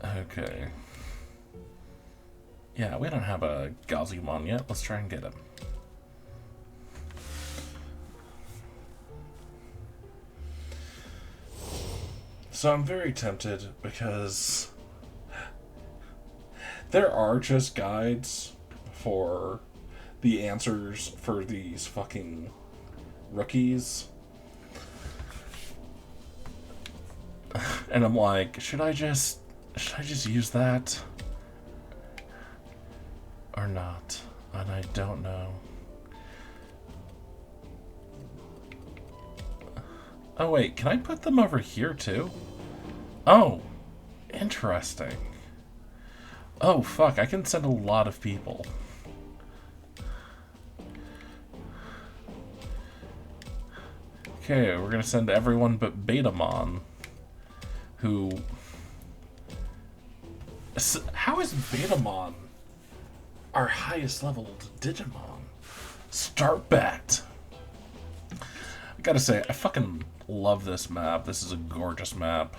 Okay. Yeah, we don't have a Angewoman yet. Let's try and get him. So I'm very tempted because there are just guides for the answers for these fucking rookies. And I'm like, should I just use that or not? And I don't know. Oh wait, can I put them over here too? Oh, interesting. Oh fuck, I can send a lot of people. Okay, we're gonna send everyone but Betamon. Who... How is Betamon our highest leveled Digimon? Start bat. I gotta say, I fucking love this map. This is a gorgeous map.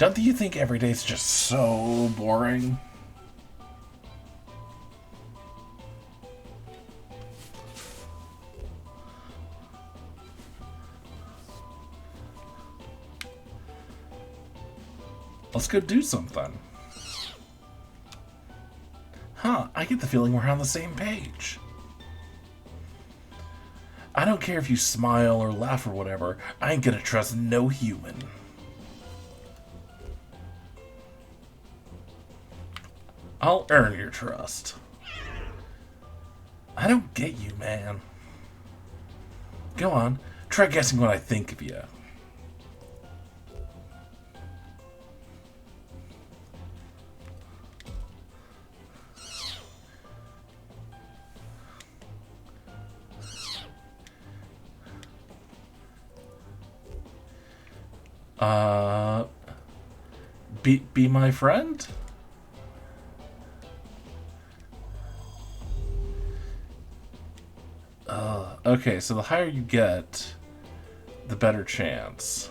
Don't you think every day's just so boring? Let's go do something. Huh, I get the feeling we're on the same page. I don't care if you smile or laugh or whatever, I ain't gonna trust no human. I'll earn your trust. I don't get you, man. Go on, try guessing what I think of you. Be my friend? Okay, so the higher you get, the better chance.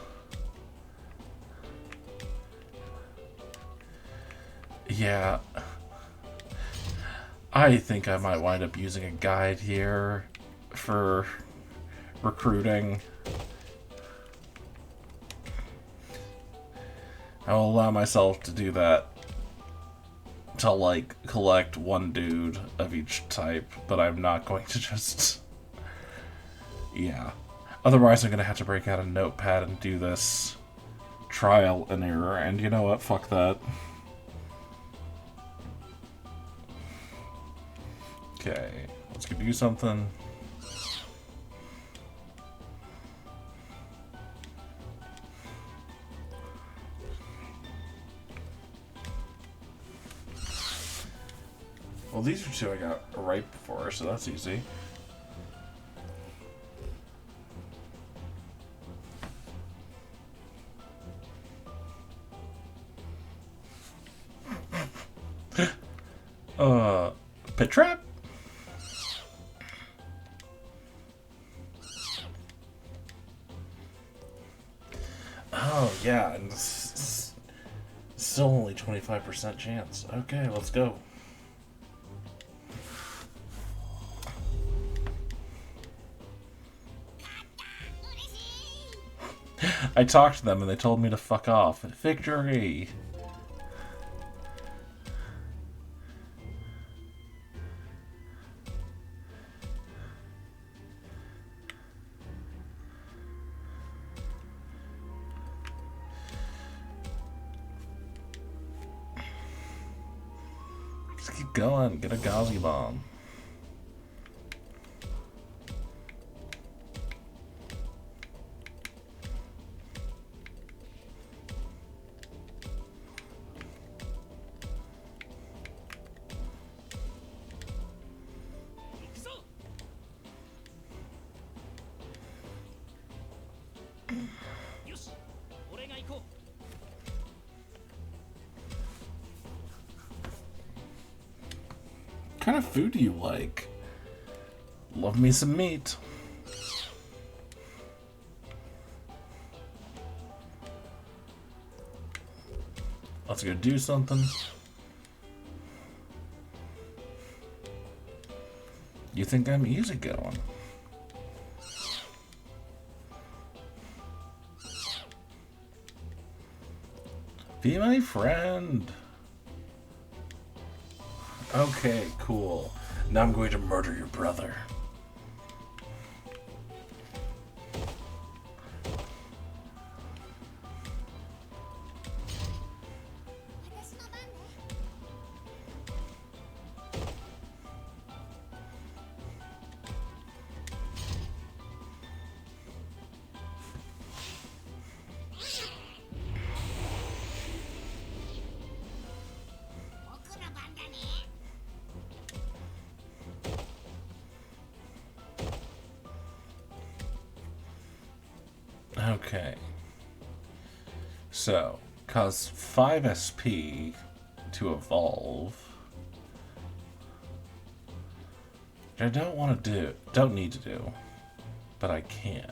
Yeah. I think I might wind up using a guide here for recruiting. I'll allow myself to do that to, like, collect one dude of each type, but I'm not going to just... Yeah. Otherwise, I'm going to have to break out a notepad and do this trial and error, and you know what? Fuck that. Okay, let's go do something. Well, these are two I got right before, so that's easy. Pit trap? Oh, yeah, and still only 25% chance. Okay, let's go. I talked to them and they told me to fuck off. Victory! Just keep going. Get a Gauzy bomb. What kind of food do you like? Love me some meat. Let's go do something. You think I'm easygoing? Be my friend. Okay, cool. Now I'm going to murder your brother. Okay. So, costs 5 SP to evolve. Which I don't want to do. Don't need to do. But I can.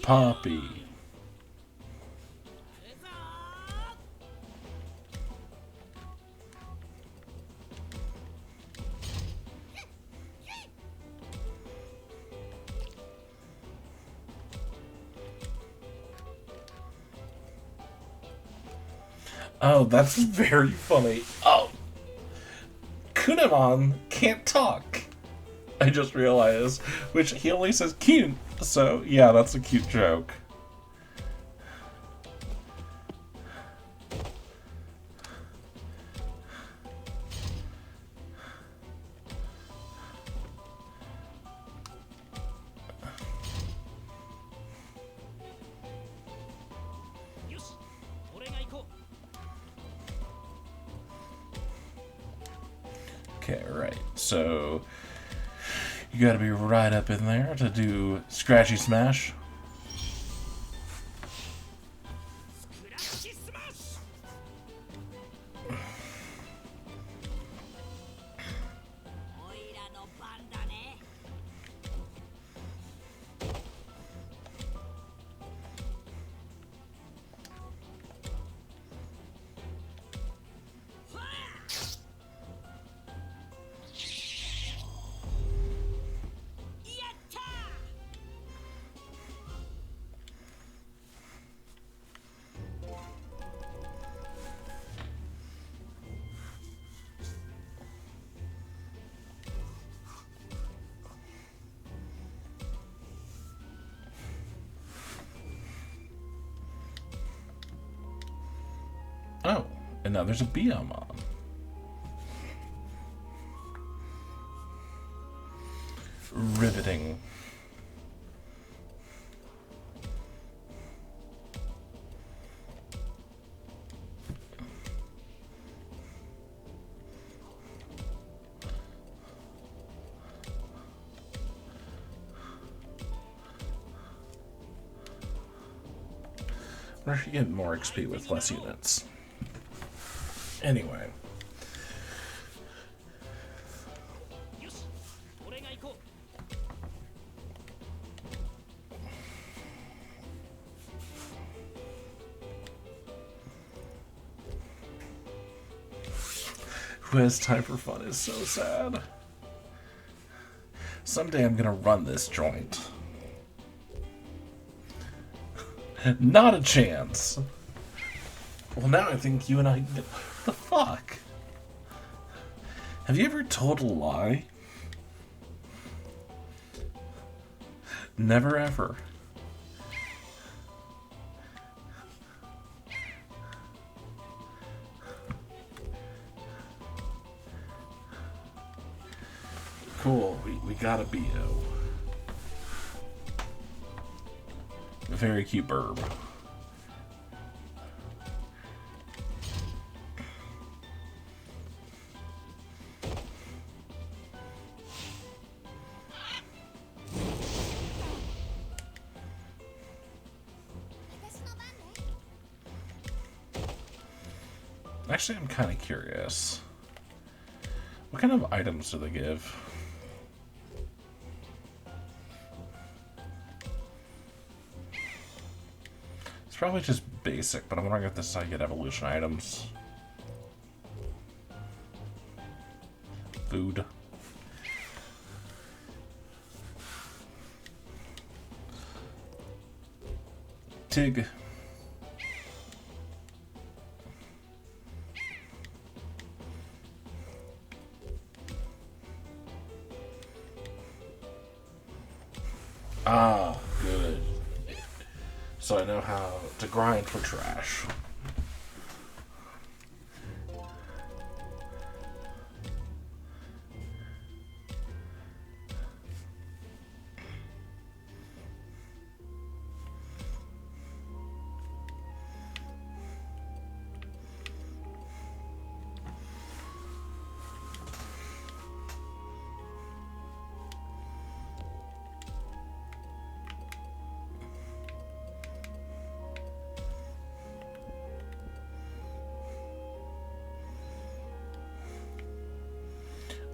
Poppy. Oh, that's very funny. Oh, Kunamon can't talk. I just realized, which he only says cute. So, yeah, that's a cute joke. Okay, right. So, you gotta be right up in there to do Scratchy Smash. Oh, and now there's a Biyomon. Riveting. I wonder if you get more XP with less units. Anyway. Who has time for fun is so sad. Someday I'm gonna run this joint. Not a chance. Well, now I think you and I... The fuck? Have you ever told a lie? Never ever. Cool, we got a Bio. A very cute burb. Actually, I'm kind of curious. What kind of items do they give? It's probably just basic, but I'm wondering if this is how you get evolution items. Food. Tig. Ah, good. So I know how to grind for trash.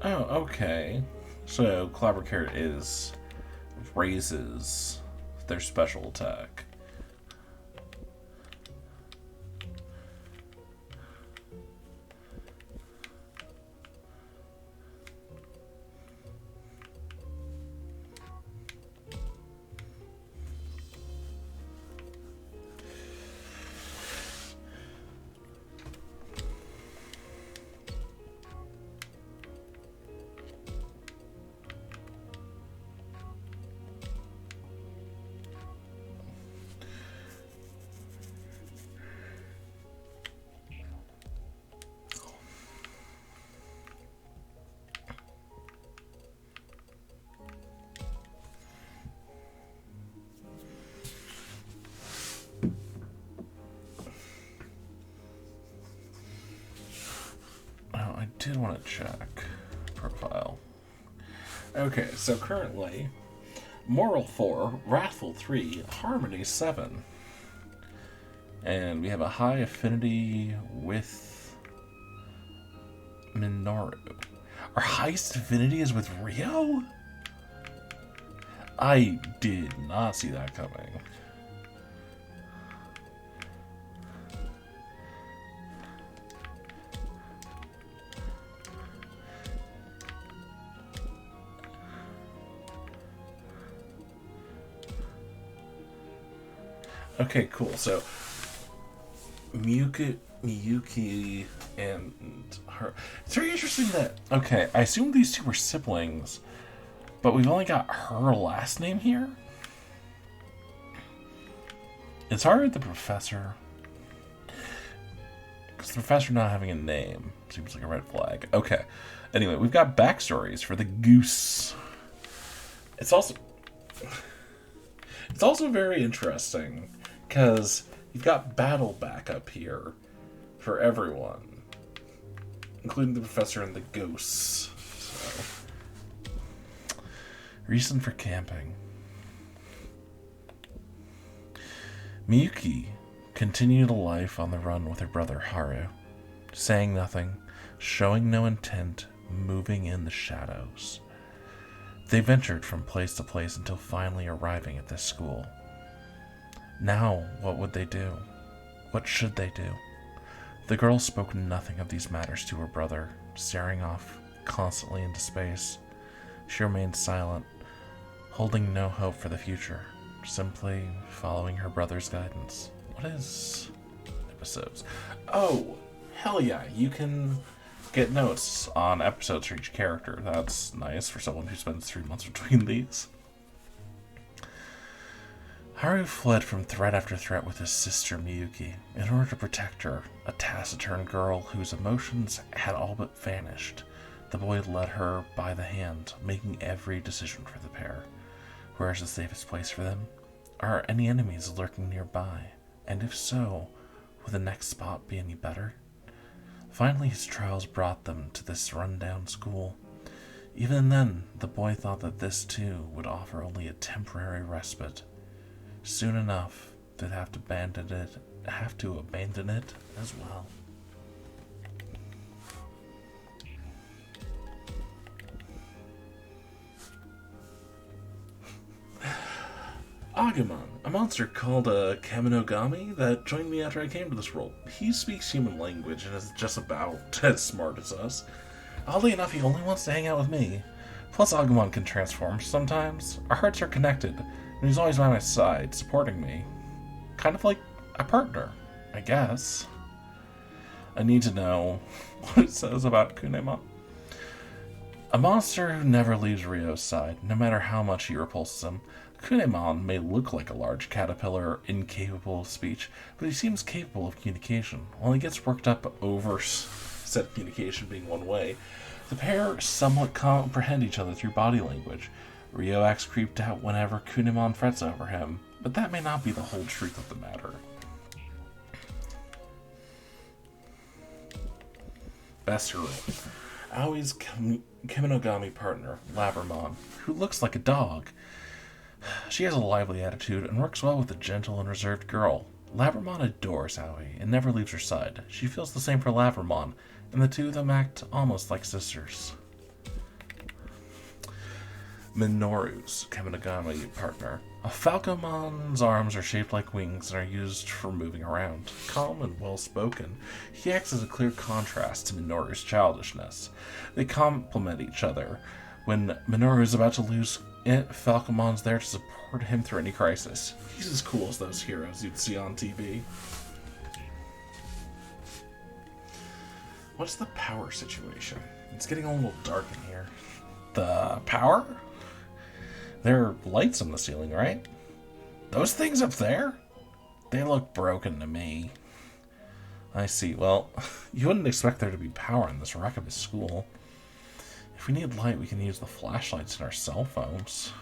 Oh, okay. So, Clobber Carrot raises their special attack. I did want to check profile. Okay, so currently, Moral 4, Wrathful 3, Harmony 7. And we have a high affinity with Minoru. Our highest affinity is with Rio? I did not see that coming. Okay, cool. So, Miyuki and her... It's very interesting that... Okay, I assume these two were siblings, but we've only got her last name here? It's hard with the professor. Because the professor not having a name seems like a red flag. Okay. Anyway, we've got backstories for the goose. It's also very interesting because you've got battle backup here for everyone, including the professor and the ghosts. So, reason for camping. Miyuki continued a life on the run with her brother Haru, saying nothing, showing no intent, moving in the shadows. They ventured from place to place until finally arriving at this school. Now, what would they do? What should they do? The girl spoke nothing of these matters to her brother, staring off constantly into space. She remained silent, holding no hope for the future, simply following her brother's guidance. What is episodes? Oh, hell yeah, you can get notes on episodes for each character. That's nice for someone who spends 3 months between these. Haru fled from threat after threat with his sister Miyuki in order to protect her, a taciturn girl whose emotions had all but vanished. The boy led her by the hand, making every decision for the pair. Where is the safest place for them? Are any enemies lurking nearby? And if so, will the next spot be any better? Finally, his trials brought them to this rundown school. Even then, the boy thought that this too would offer only a temporary respite. Soon enough, they'd have to abandon it as well. Agumon, a monster called a Kaminogami that joined me after I came to this world. He speaks human language and is just about as smart as us. Oddly enough, he only wants to hang out with me. Plus, Agumon can transform sometimes. Our hearts are connected, and he's always by my side, supporting me. Kind of like a partner, I guess. I need to know what it says about Kunemon. A monster who never leaves Ryo's side, no matter how much he repulses him. Kunemon may look like a large caterpillar incapable of speech, but he seems capable of communication. While he gets worked up over said communication being one way, the pair somewhat comprehend each other through body language. Ryo acts creeped out whenever Kunemon frets over him, but that may not be the whole truth of the matter. Best girl. Aoi's Kaminogami partner, Labramon, who looks like a dog. She has a lively attitude and works well with a gentle and reserved girl. Labramon adores Aoi and never leaves her side. She feels the same for Labramon, and the two of them act almost like sisters. Minoru's Kaminagami partner. A Falcomon's arms are shaped like wings and are used for moving around. Calm and well-spoken, he acts as a clear contrast to Minoru's childishness. They complement each other. When Minoru is about to lose it, Falcomon's there to support him through any crisis. He's as cool as those heroes you'd see on TV. What's the power situation? It's getting a little dark in here. The power? There are lights on the ceiling, right? Those things up there? They look broken to me. I see. Well, you wouldn't expect there to be power in this wreck of a school. If we need light, we can use the flashlights in our cell phones.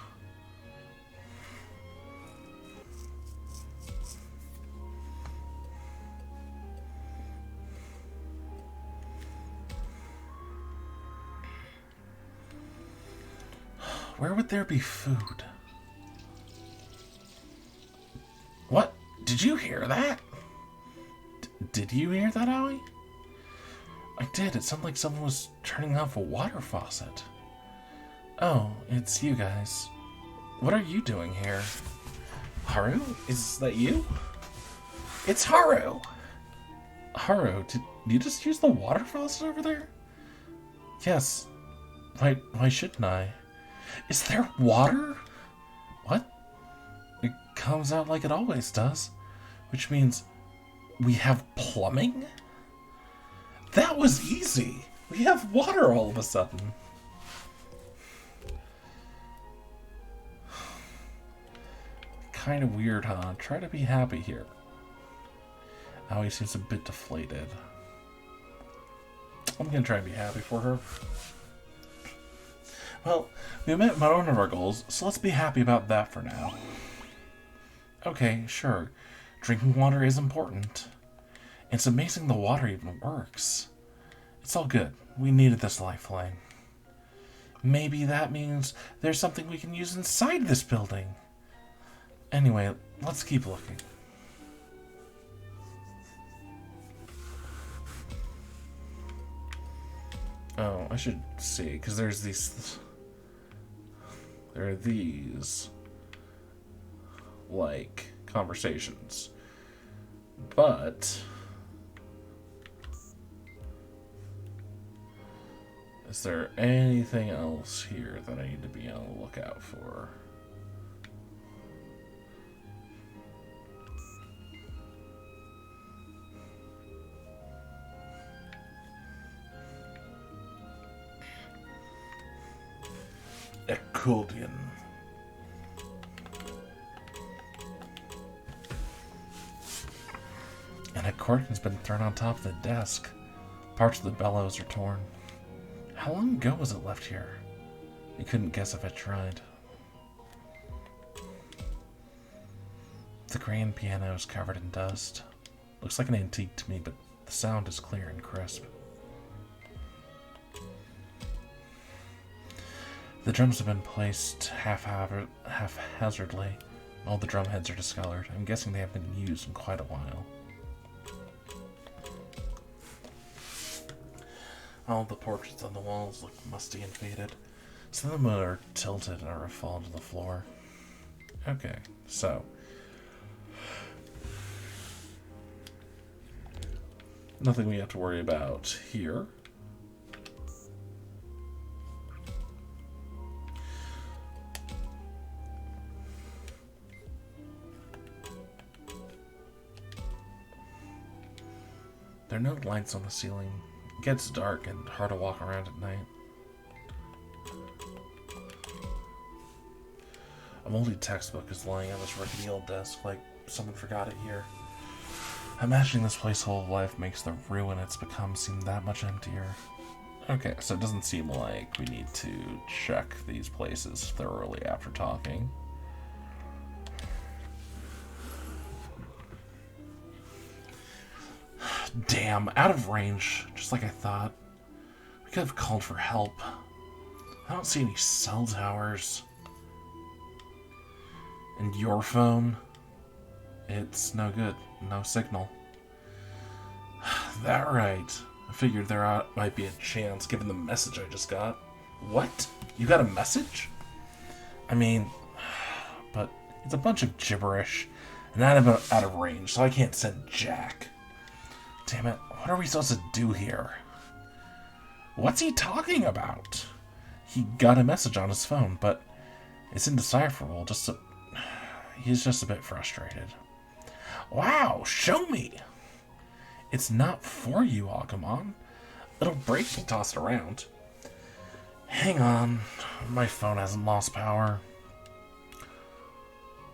Where would there be food? What? Did you hear that? Did you hear that, Aoi? I did. It sounded like someone was turning off a water faucet. Oh, it's you guys. What are you doing here? Haru? Is that you? It's Haru! Haru, did you just use the water faucet over there? Yes. Why shouldn't I? Is there water? What? It comes out like it always does. Which means we have plumbing? That was easy. We have water all of a sudden. Kind of weird, huh? Try to be happy here. Aoi seems a bit deflated. I'm gonna try and be happy for her. Well, we met one of our goals, so let's be happy about that for now. Okay, sure. Drinking water is important. It's amazing the water even works. It's all good. We needed this lifeline. Maybe that means there's something we can use inside this building. Anyway, let's keep looking. Oh, I should see, because there are these, like, conversations. But is there anything else here that I need to be on the lookout for? Accordion. An accordion's been thrown on top of the desk. Parts of the bellows are torn. How long ago was it left here? You couldn't guess if I tried. The grand piano is covered in dust. Looks like an antique to me, but the sound is clear and crisp. The drums have been placed haphazardly. All the drum heads are discolored. I'm guessing they haven't been used in quite a while. All the portraits on the walls look musty and faded. Some of them are tilted or have fallen to the floor. Okay, so nothing we have to worry about here. There are no lights on the ceiling. It gets dark and hard to walk around at night. A moldy textbook is lying on this rickety old desk, like someone forgot it here. Imagining this place whole of life makes the ruin it's become seem that much emptier. Okay, so it doesn't seem like we need to check these places thoroughly after talking. Damn, out of range, just like I thought. We could have called for help. I don't see any cell towers. And your phone? It's no good. No signal. That right. I figured there might be a chance given the message I just got. What? You got a message? I mean, but it's a bunch of gibberish, and I'm out of range, so I can't send Jack. Damn it, what are we supposed to do here? What's he talking about? He got a message on his phone, but it's indecipherable. He's just a bit frustrated. Wow, show me! It's not for you, Agumon. It'll break if you toss it around. Hang on, my phone hasn't lost power.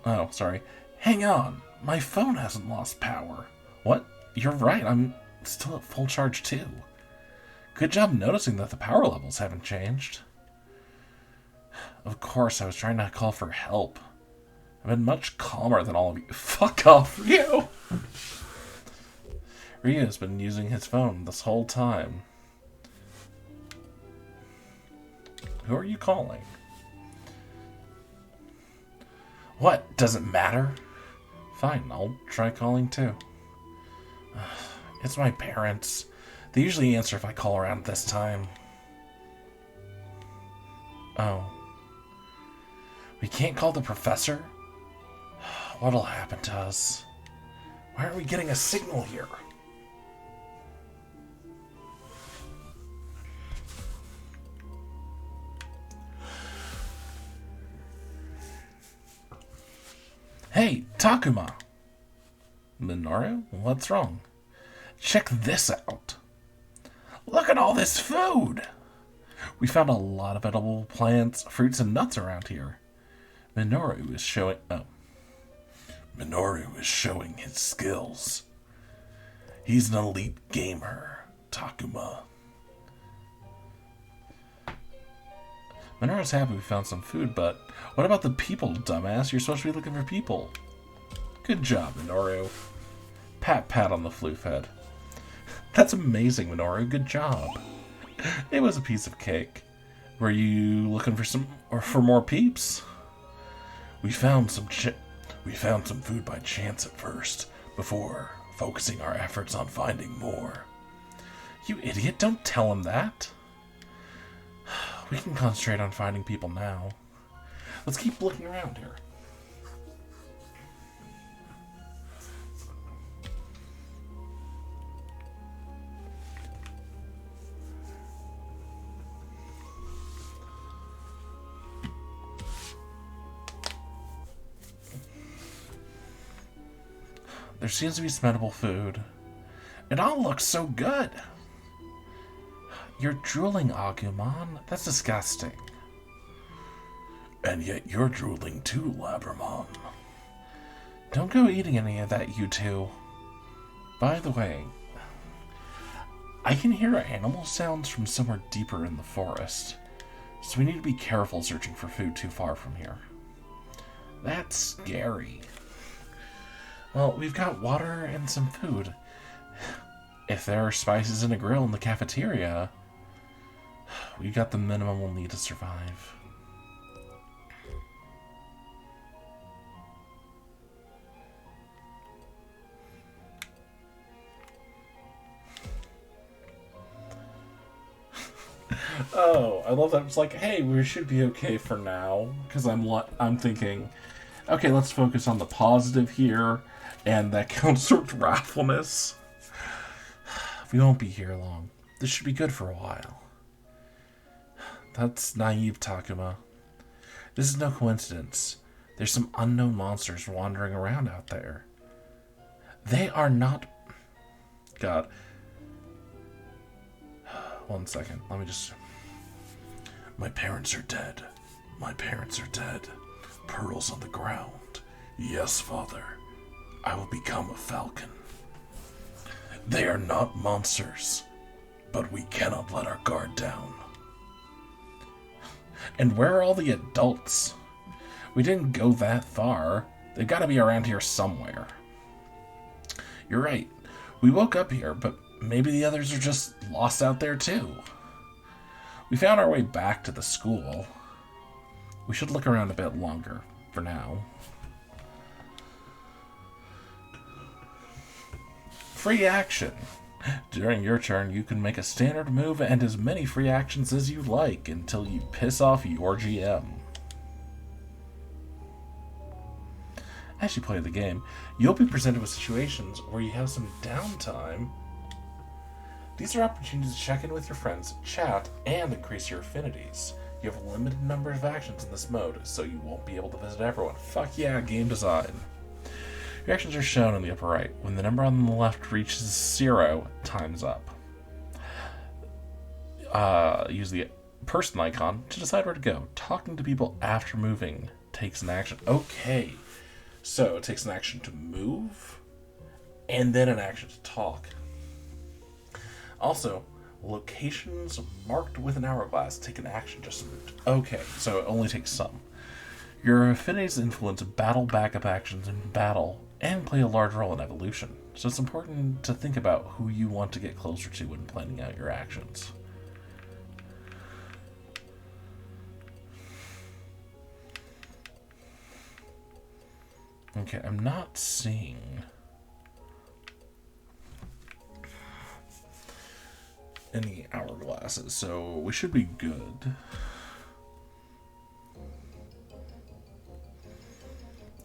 Oh, sorry. Hang on, my phone hasn't lost power. What? You're right, I'm still at full charge too. Good job noticing that the power levels haven't changed. Of course, I was trying to call for help. I've been much calmer than all of you. Fuck off, Ryu! Ryu's been using his phone this whole time. Who are you calling? What? Does it matter? Fine, I'll try calling too. It's my parents. They usually answer if I call around this time. Oh. We can't call the professor? What'll happen to us? Why aren't we getting a signal here? Hey, Takuma! Minoru, what's wrong? Check this out. Look at all this food! We found a lot of edible plants, fruits, and nuts around here. Minoru is showing his skills. He's an elite gamer, Takuma. Minoru's happy we found some food, but what about the people, dumbass? You're supposed to be looking for people. Good job, Minoru. Pat pat on the floof head. That's amazing, Minoru. Good job. It was a piece of cake. Were you looking for more peeps? We found some food by chance at first, before focusing our efforts on finding more. You idiot, don't tell him that. We can concentrate on finding people now. Let's keep looking around here. There seems to be some edible food. It all looks so good. You're drooling, Agumon. That's disgusting. And yet you're drooling too, Labramon. Don't go eating any of that, you two. By the way, I can hear animal sounds from somewhere deeper in the forest, so we need to be careful searching for food too far from here. That's scary. Well, we've got water and some food. If there are spices in a grill in the cafeteria, we've got the minimum we'll need to survive. Oh, I love that. It's like, hey, we should be okay for now. Because I'm thinking, okay, let's focus on the positive here. And that counts with wrathfulness. We won't be here long. This should be good for a while. That's naive, Takuma. This is no coincidence. There's some unknown monsters wandering around out there. They are not... God. 1 second. Let me just... My parents are dead. My parents are dead. Pearls on the ground. Yes, Father. I will become a falcon. They are not monsters, but we cannot let our guard down. And where are all the adults? We didn't go that far. They've got to be around here somewhere. You're right. We woke up here, but maybe the others are just lost out there too. We found our way back to the school. We should look around a bit longer for now. Free action. During your turn, you can make a standard move and as many free actions as you like until you piss off your GM. As you play the game, you'll be presented with situations where you have some downtime. These are opportunities to check in with your friends, chat, and increase your affinities. You have a limited number of actions in this mode, so you won't be able to visit everyone. Fuck yeah, game design. Your actions are shown in the upper right. When the number on the left reaches 0, time's up. Use the person icon to decide where to go. Talking to people after moving takes an action. Okay, so it takes an action to move, and then an action to talk. Also, locations marked with an hourglass take an action just moved. Okay, so it only takes some. Your affinities influence battle backup actions in battle and play a large role in evolution, so it's important to think about who you want to get closer to when planning out your actions. Okay, I'm not seeing any hourglasses, so we should be good.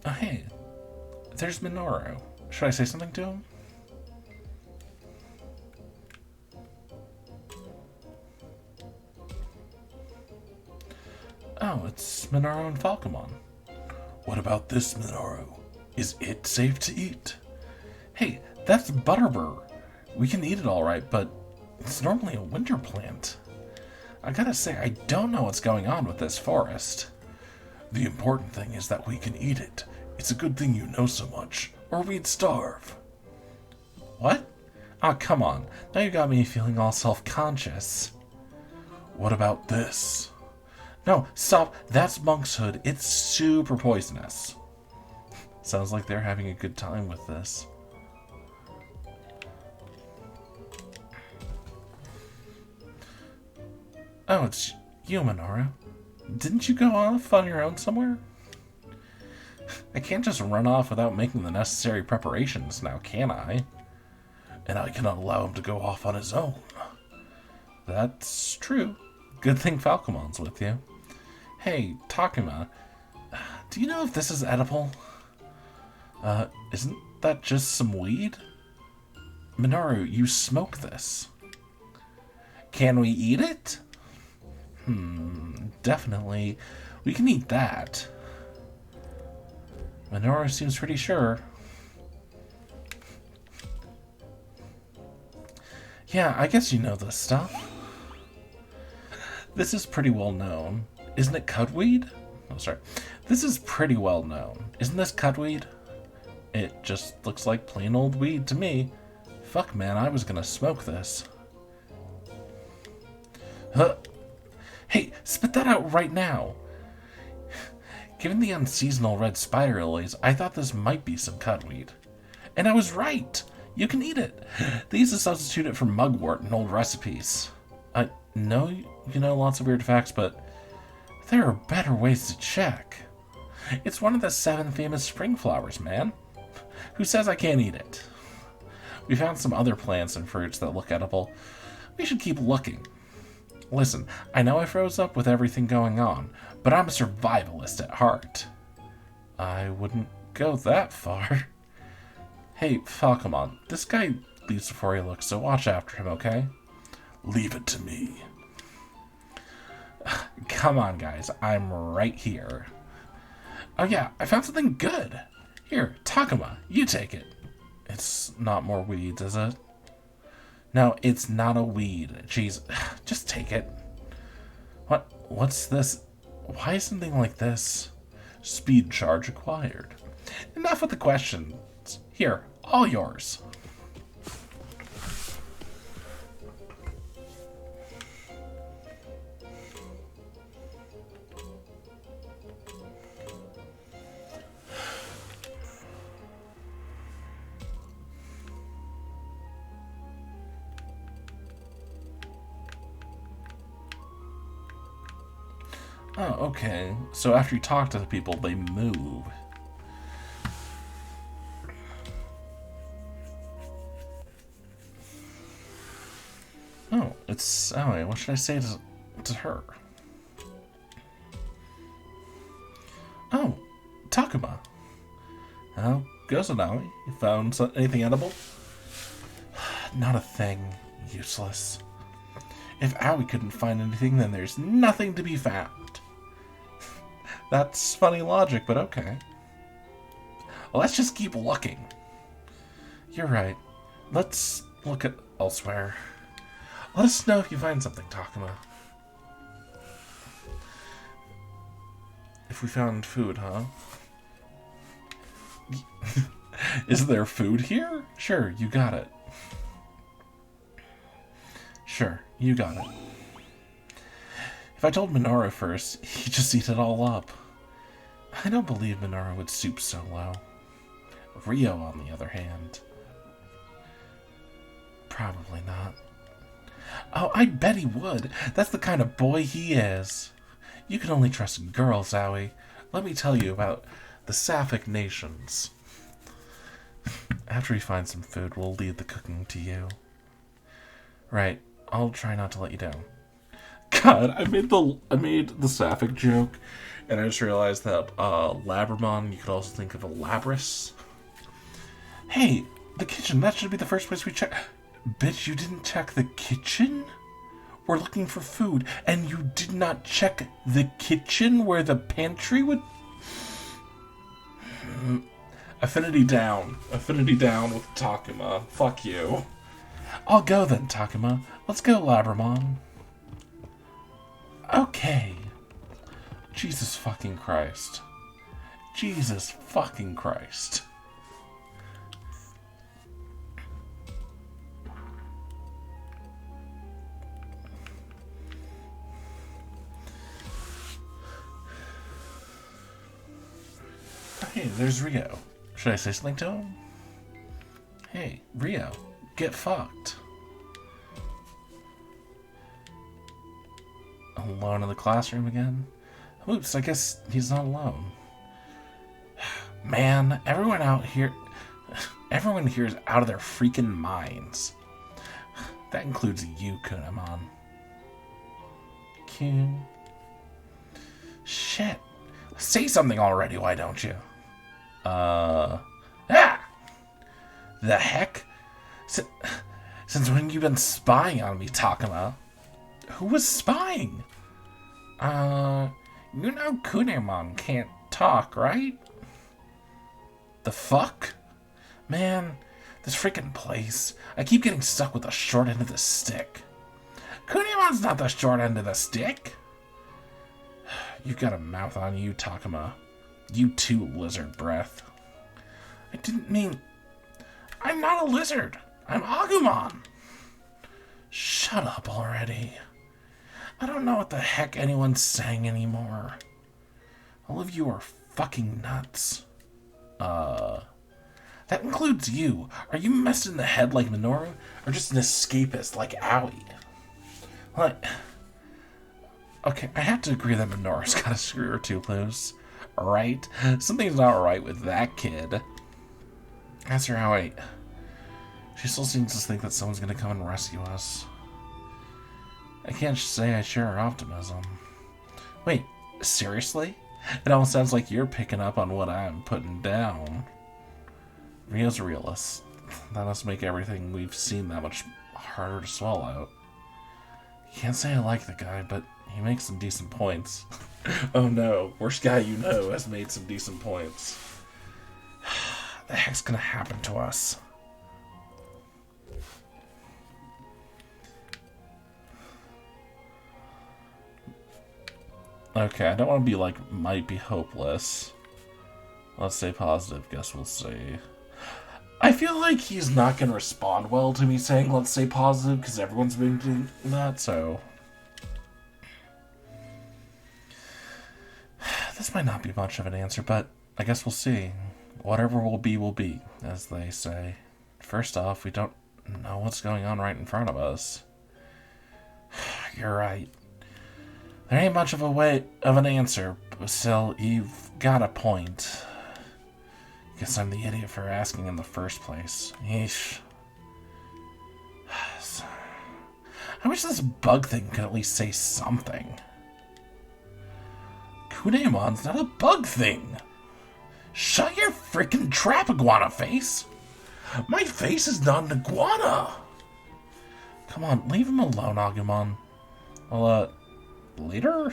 Oh, hey, there's Minoru. Should I say something to him? Oh, it's Minoru and Falcomon. What about this, Minoru? Is it safe to eat? Hey, that's Butterbur. We can eat it alright, but it's normally a winter plant. I gotta say, I don't know what's going on with this forest. The important thing is that we can eat it. It's a good thing you know so much, or we'd starve. What? Ah, come on. Now you got me feeling all self-conscious. What about this? No, stop. That's monk's hood. It's super poisonous. Sounds like they're having a good time with this. Oh, it's you, Minoru. Didn't you go off on your own somewhere? I can't just run off without making the necessary preparations now, can I? And I cannot allow him to go off on his own. That's true. Good thing Falcomon's with you. Hey, Takuma, do you know if this is edible? Isn't that just some weed? Minoru, you smoke this. Can we eat it? Definitely. We can eat that. Minoru seems pretty sure. Yeah, I guess you know this stuff. This is pretty well known. Isn't it cudweed? Oh, sorry. This is pretty well known. Isn't this cudweed? It just looks like plain old weed to me. Fuck, man, I was gonna smoke this. Huh. Hey, spit that out right now. Given the unseasonal red spider lilies, I thought this might be some cudweed. And I was right! You can eat it. They used to substitute it for mugwort in old recipes. I know you know lots of weird facts, but there are better ways to check. It's one of the 7 famous spring flowers, man. Who says I can't eat it? We found some other plants and fruits that look edible. We should keep looking. Listen, I know I froze up with everything going on, but I'm a survivalist at heart. I wouldn't go that far. Hey, Falcomon, this guy leaves before he looks, so watch after him, okay? Leave it to me. Come on, guys, I'm right here. Oh yeah, I found something good. Here, Takuma, you take it. It's not more weeds, is it? No, it's not a weed. Jeez, just take it. What's this? Why is something like this? Speed charge acquired. Enough with the questions. Here, all yours. Oh, okay. So after you talk to the people, they move. Oh, it's... Oh, wait, what should I say to her? Oh, Takuma. Oh, goes Anawi. You found anything edible? Not a thing. Useless. If Aoi couldn't find anything, then there's nothing to be found. That's funny logic, but okay. Well, let's just keep looking. You're right. Let's look at elsewhere. Let us know if you find something, Takuma. If we found food, huh? Is there food here? Sure, you got it. Sure, you got it. If I told Minoru first, he'd just eat it all up. I don't believe Minoru would stoop so low. Rio, on the other hand. Probably not. Oh, I bet he would. That's the kind of boy he is. You can only trust girls, Aoi. Let me tell you about the Sapphic nations. After we find some food, we'll leave the cooking to you. Right. I'll try not to let you down. God, I made the Sapphic joke, and I just realized that Labramon, you could also think of a Labrys. Hey, the kitchen, that should be the first place we check. Bitch, you didn't check the kitchen? We're looking for food, and you did not check the kitchen where the pantry would... Affinity down. Affinity down with Takuma. Fuck you. I'll go then, Takuma. Let's go, Labramon. Okay. Jesus fucking Christ. Jesus fucking Christ. Hey, there's Rio. Should I say something to him? Hey, Rio, get fucked. Alone in the classroom again? Oops, I guess he's not alone. Man, everyone here is out of their freaking minds. That includes you, Kunamon. Kun. Shit. Say something already, why don't you? The heck? Since when you been spying on me, Takuma? Who was spying? You know Kunamon can't talk, right? The fuck? Man, this freaking place. I keep getting stuck with the short end of the stick. Kunamon's not the short end of the stick. You've got a mouth on you, Takuma. You too, lizard breath. I didn't mean... I'm not a lizard. I'm Agumon. Shut up already. I don't know what the heck anyone's saying anymore. All of you are fucking nuts. That includes you. Are you messed in the head like Minoru? Or just an escapist like Aoi? Like... Okay, I have to agree that Minoru's got a screw or two loose. Right? Something's not right with that kid. Ask her how she still seems to think that someone's gonna come and rescue us. I can't say I share her optimism. Wait, seriously? It almost sounds like you're picking up on what I'm putting down. Rio's a realist. That must make everything we've seen that much harder to swallow. Can't say I like the guy, but he makes some decent points. Oh no, worst guy you know has made some decent points. The heck's gonna happen to us? Okay, I don't want to be like, might be hopeless. Let's stay positive, guess we'll see. I feel like he's not gonna respond well to me saying let's stay positive, because everyone's been doing that, so... This might not be much of an answer, but I guess we'll see. Whatever will be, as they say. First off, we don't know what's going on right in front of us. You're right. There ain't much of an answer, but still, you've got a point. Guess I'm the idiot for asking in the first place. Yeesh. I wish this bug thing could at least say something. Kunamon's not a bug thing. Shut your freaking trap, iguana face! My face is not an iguana! Come on, leave him alone, Agumon. Well, later?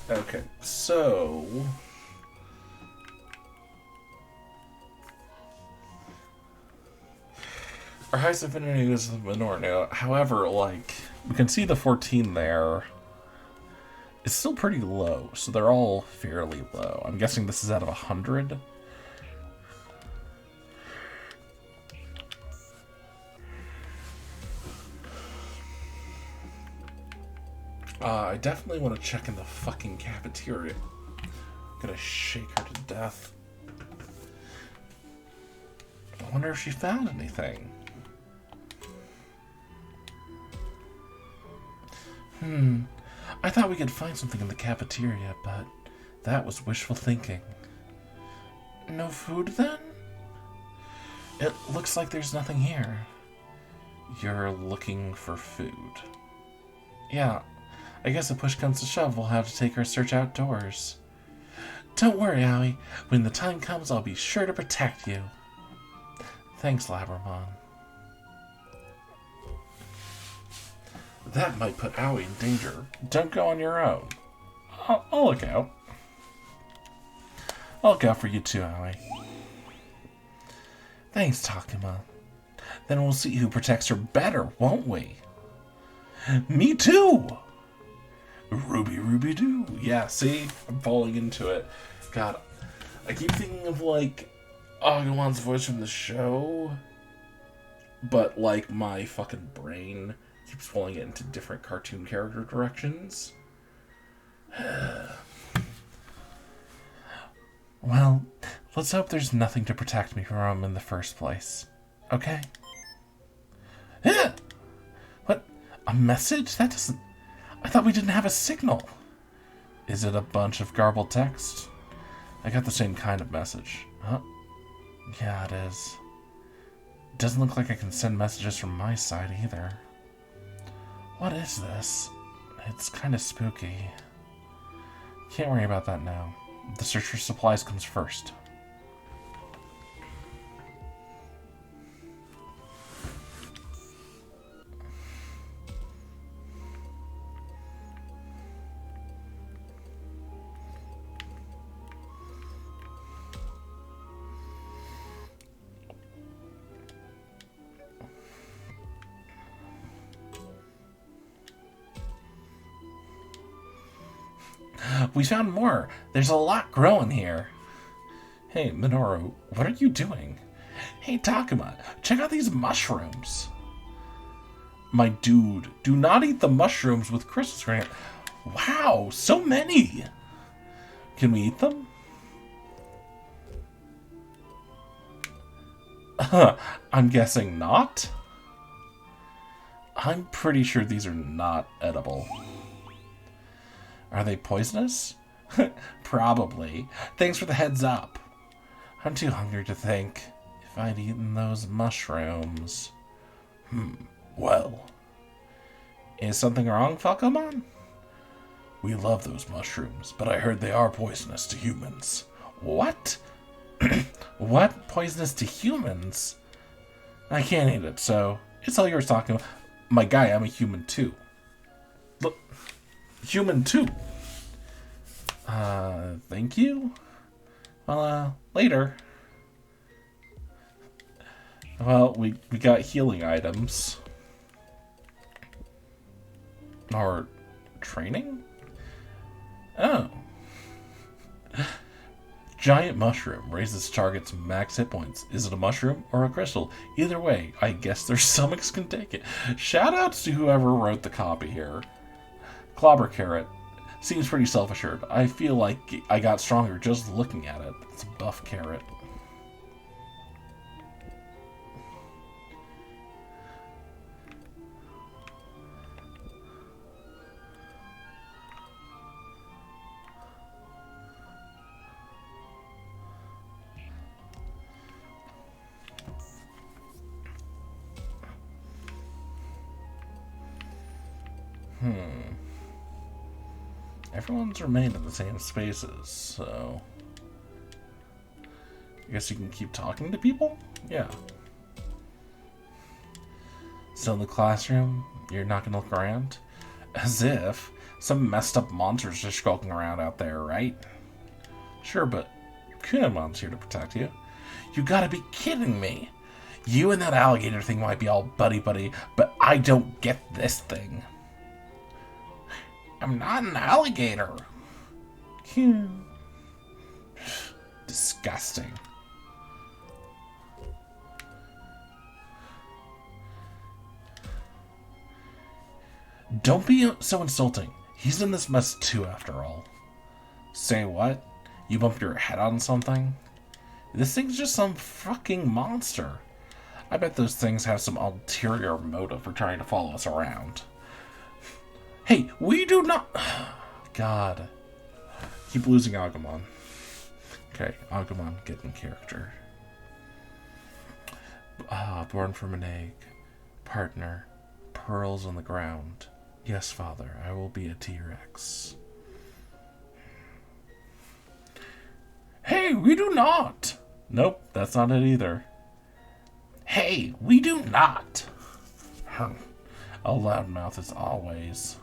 Okay, so... our highest affinity is the Minoru. However, like, we can see the 14 there. It's still pretty low, so they're all fairly low. I'm guessing this is out of 100. I definitely want to check in the fucking cafeteria. I'm gonna shake her to death. I wonder if she found anything. I thought we could find something in the cafeteria, but that was wishful thinking. No food, then? It looks like there's nothing here. You're looking for food. Yeah, I guess if push comes to shove, we'll have to take our search outdoors. Don't worry, Aoi. When the time comes, I'll be sure to protect you. Thanks, Labramon. That might put Aoi in danger. Don't go on your own. I'll look out. I'll look out for you too, Aoi. Thanks, Takuma. Then we'll see who protects her better, won't we? Me too! Ruby, Ruby doo. Yeah, see? I'm falling into it. God, I keep thinking of, like, Agumon's voice from the show, but, like, my fucking brain keeps pulling it into different cartoon character directions. Well, let's hope there's nothing to protect me from in the first place. Okay? What? A message? That doesn't... I thought we didn't have a signal. Is it a bunch of garbled text? I got the same kind of message. Huh? Yeah, it is. It doesn't look like I can send messages from my side either. What is this? It's kind of spooky. Can't worry about that now. The search for supplies comes first. We found more. There's a lot growing here. Hey, Minoru, what are you doing? Hey, Takuma, check out these mushrooms. My dude, do not eat the mushrooms with crystals, Grant. Wow, so many. Can we eat them? I'm guessing not. I'm pretty sure these are not edible. Are they poisonous? Probably. Thanks for the heads up. I'm too hungry to think. If I'd eaten those mushrooms... Well. Is something wrong, Falcomon? We love those mushrooms, but I heard they are poisonous to humans. What? What? Poisonous to humans? I can't eat it, so it's all yours, Takuma. My guy, I'm a human too. Look. Human too. Thank you? Well, later. Well, we got healing items. Or training? Oh. Giant mushroom raises target's max hit points. Is it a mushroom or a crystal? Either way, I guess their stomachs can take it. Shoutouts to whoever wrote the copy here. Clobber Carrot. Seems pretty self-assured. I feel like I got stronger just looking at it. It's a buff carrot. Everyone's remained in the same spaces, so I guess you can keep talking to people? Yeah. Still in the classroom? You're not gonna look around? As if. Some messed up monsters are skulking around out there, right? Sure, but Kunamon's here to protect you. You gotta be kidding me! You and that alligator thing might be all buddy-buddy, but I don't get this thing. I'm not an alligator. Disgusting. Don't be so insulting. He's in this mess too, after all. Say what? You bumped your head on something? This thing's just some fucking monster. I bet those things have some ulterior motive for trying to follow us around. Hey, we do not... God. Keep losing Agumon. Okay, Agumon, get in character. Born from an egg. Partner. Pearls on the ground. Yes, father, I will be a T-Rex. Hey, we do not! Nope, that's not it either. Hey, we do not! A loudmouth as always.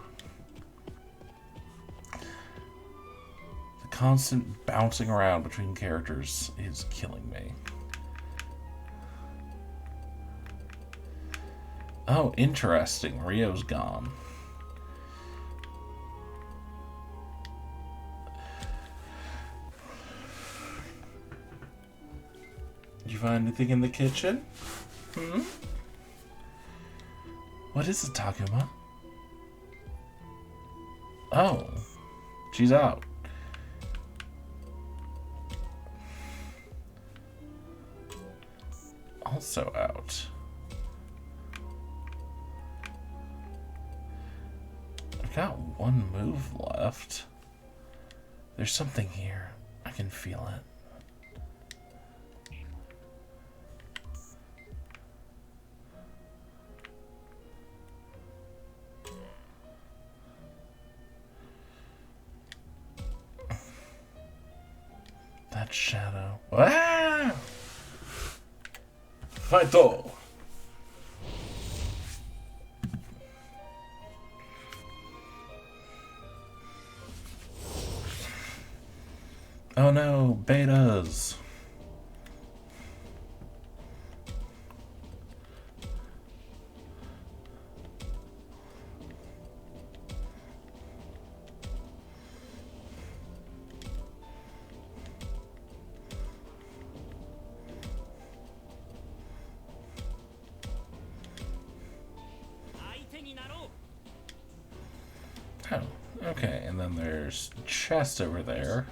The constant bouncing around between characters is killing me. Oh, interesting. Rio's gone. Did you find anything in the kitchen? What is it, Takuma? Oh, she's out. Also out. I've got one move left. There's something here. I can feel it. That shadow. Ah! Fighto! Oh no, betas! Oh, okay, and then there's chest over there.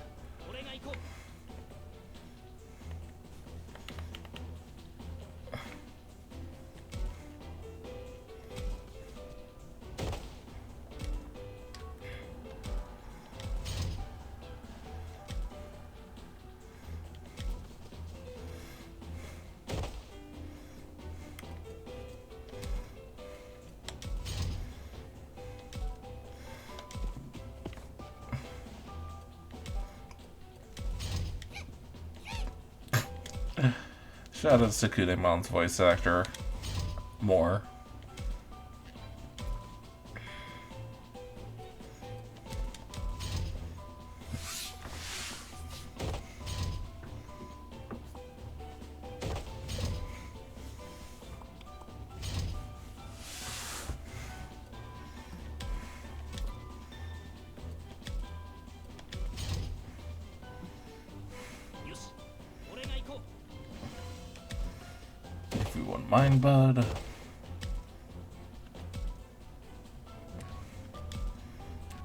Shout out to Kudemon's voice actor. More. If you wouldn't mind, bud.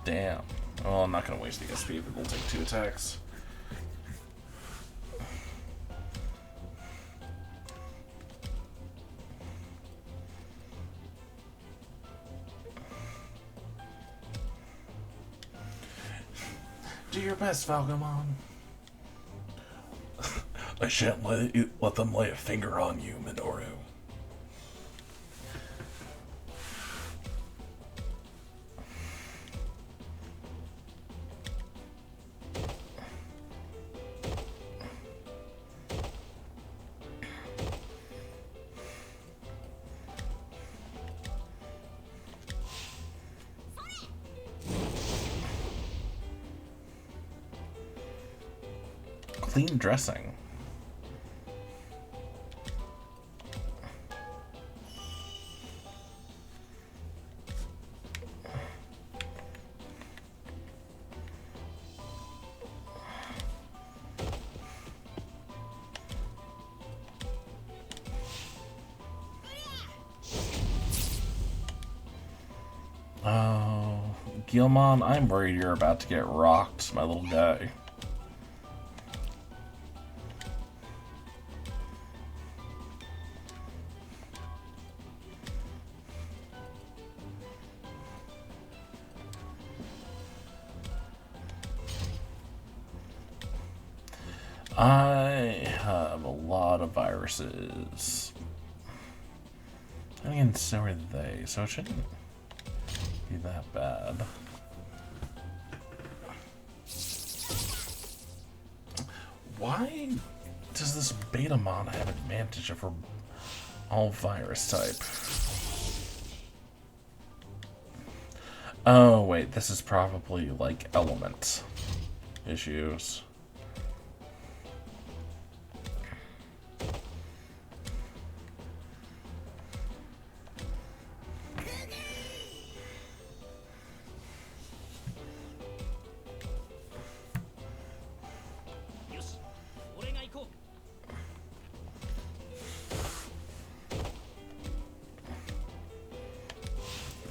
Damn. Well, I'm not gonna waste the SP, but we'll take 2 attacks. Do your best, Valgamon. I shan't let them lay a finger on you, Minoru. clean dressing. Oh, Gilmon, I'm worried you're about to get rocked, my little guy. I have a lot of viruses. And again, so are they, so it shouldn't be that bad. Why does this Betamon have advantage over all virus type? Oh wait, this is probably like element issues.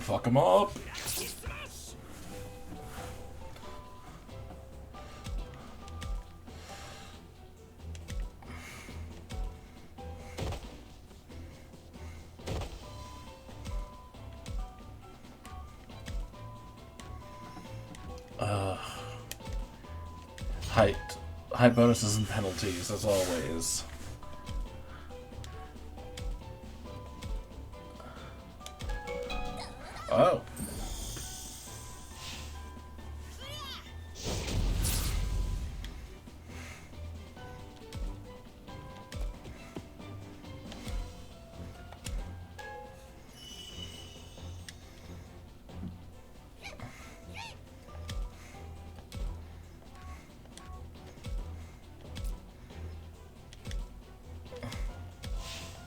Fuck him up. Height bonuses and penalties, as always. Oh.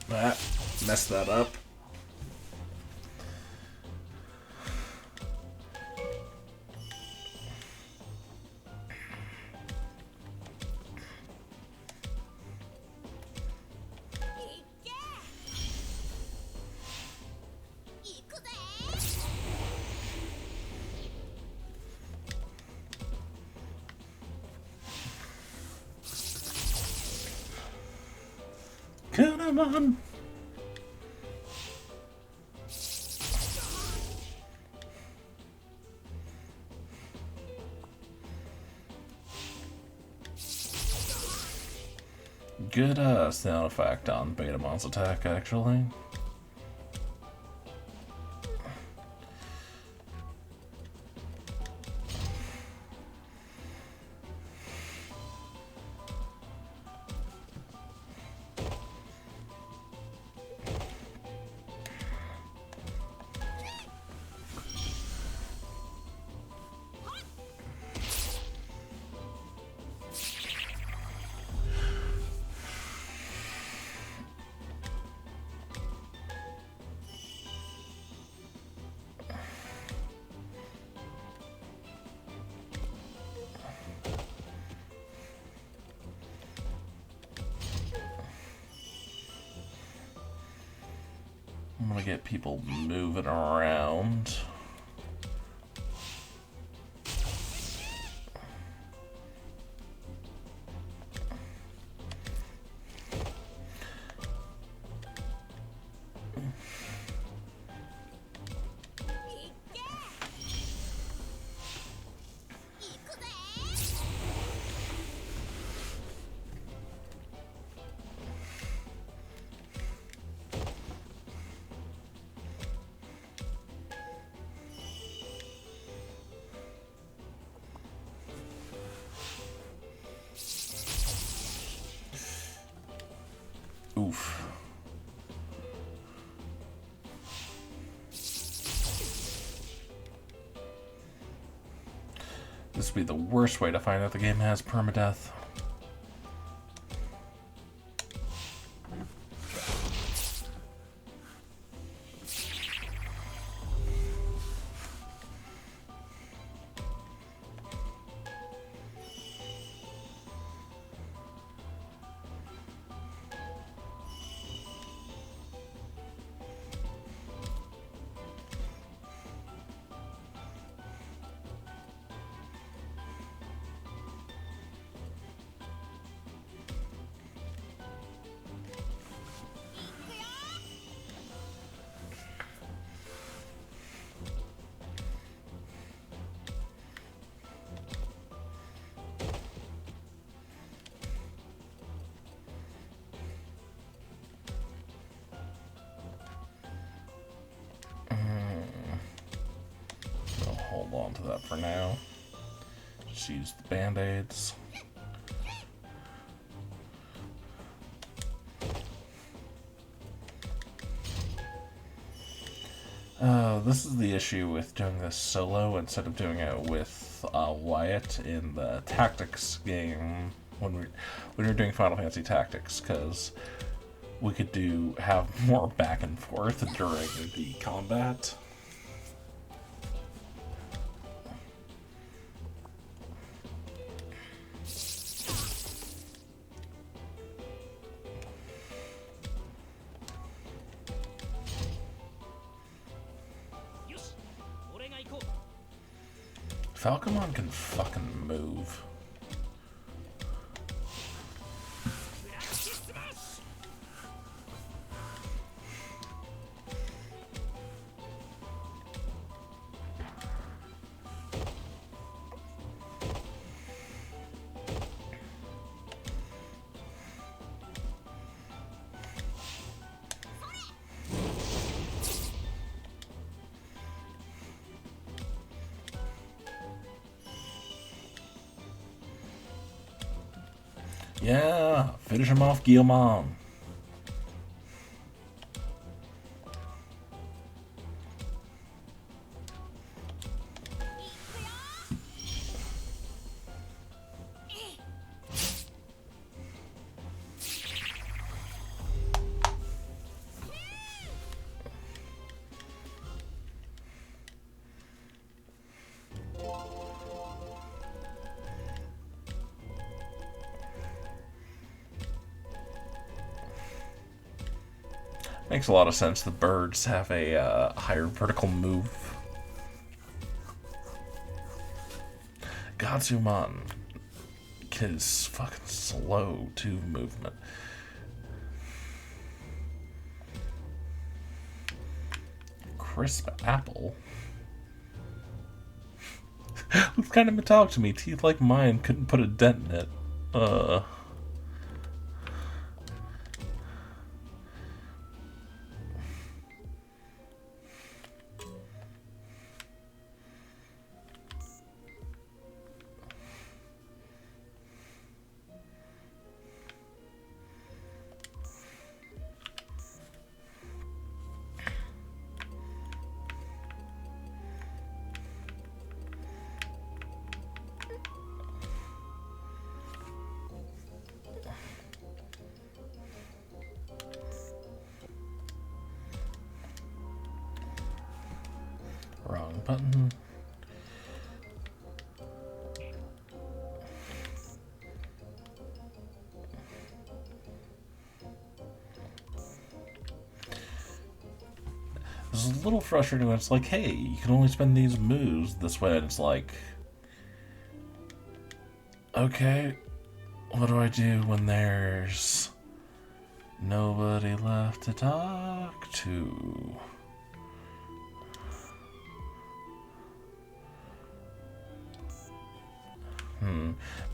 That messed that up. Come on. Good sound effect on Betamon's attack, actually. I'm gonna get people moving around. Oof. This would be the worst way to find out the game has permadeath. it up for now. Just use the band-aids. This is the issue with doing this solo instead of doing it with Wyatt in the Tactics game when we're doing Final Fantasy Tactics, because we could have more back and forth during the combat. Falcomon can fucking move. Yeah, finish him off, Guillemon. Makes a lot of sense. The birds have a higher vertical move. Godsumon is fucking slow to movement. Crisp apple? Looks kind of metallic to me. Teeth like mine couldn't put a dent in it. Wrong button. This is a little frustrating when it's like, hey, you can only spend these moves this way, and it's like, okay, what do I do when there's nobody left to talk to?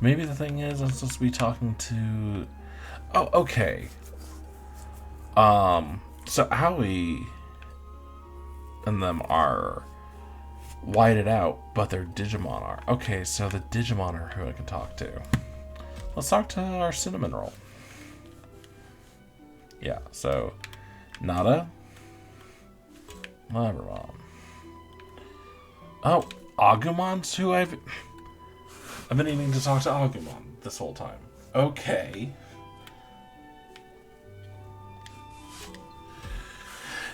Maybe the thing is I'm supposed to be talking to... Oh, okay. So Howie and them are whited out, but their Digimon are. Okay, so the Digimon are who I can talk to. Let's talk to our cinnamon roll. Yeah, so Nada. Labramon. Oh, Agumon's who I've been needing to talk to Angewoman this whole time. Okay.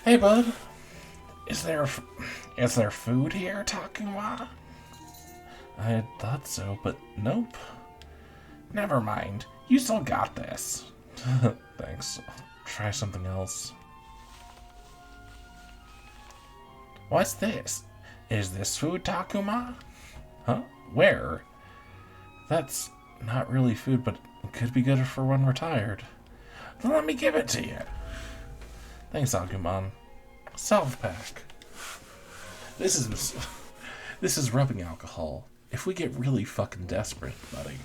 Hey, bud. Is there food here, Takuma? I thought so, but nope. Never mind. You still got this. Thanks. I'll try something else. What's this? Is this food, Takuma? Huh? Where? That's not really food, but it could be good for when we're tired. Then let me give it to you. Thanks, Agumon. Salve pack. This is rubbing alcohol. If we get really fucking desperate, buddy.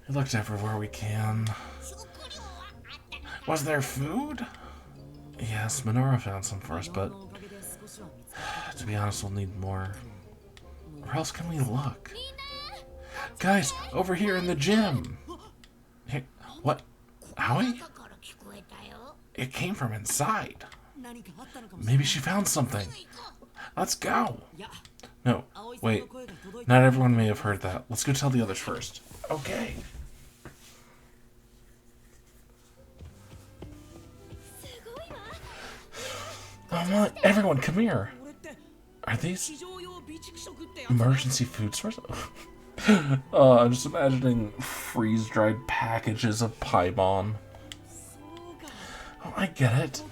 We looked everywhere we can. Was there food? Yes, Minoru found some for us, but to be honest, we'll need more. Where else can we look? Guys, over here in the gym. Hey, what? Howie? It came from inside. Maybe she found something. Let's go. No, wait. Not everyone may have heard that. Let's go tell the others first. Okay. Everyone, come here. Are these emergency food sources? I'm just imagining freeze-dried packages of Paimon. Oh, I get it.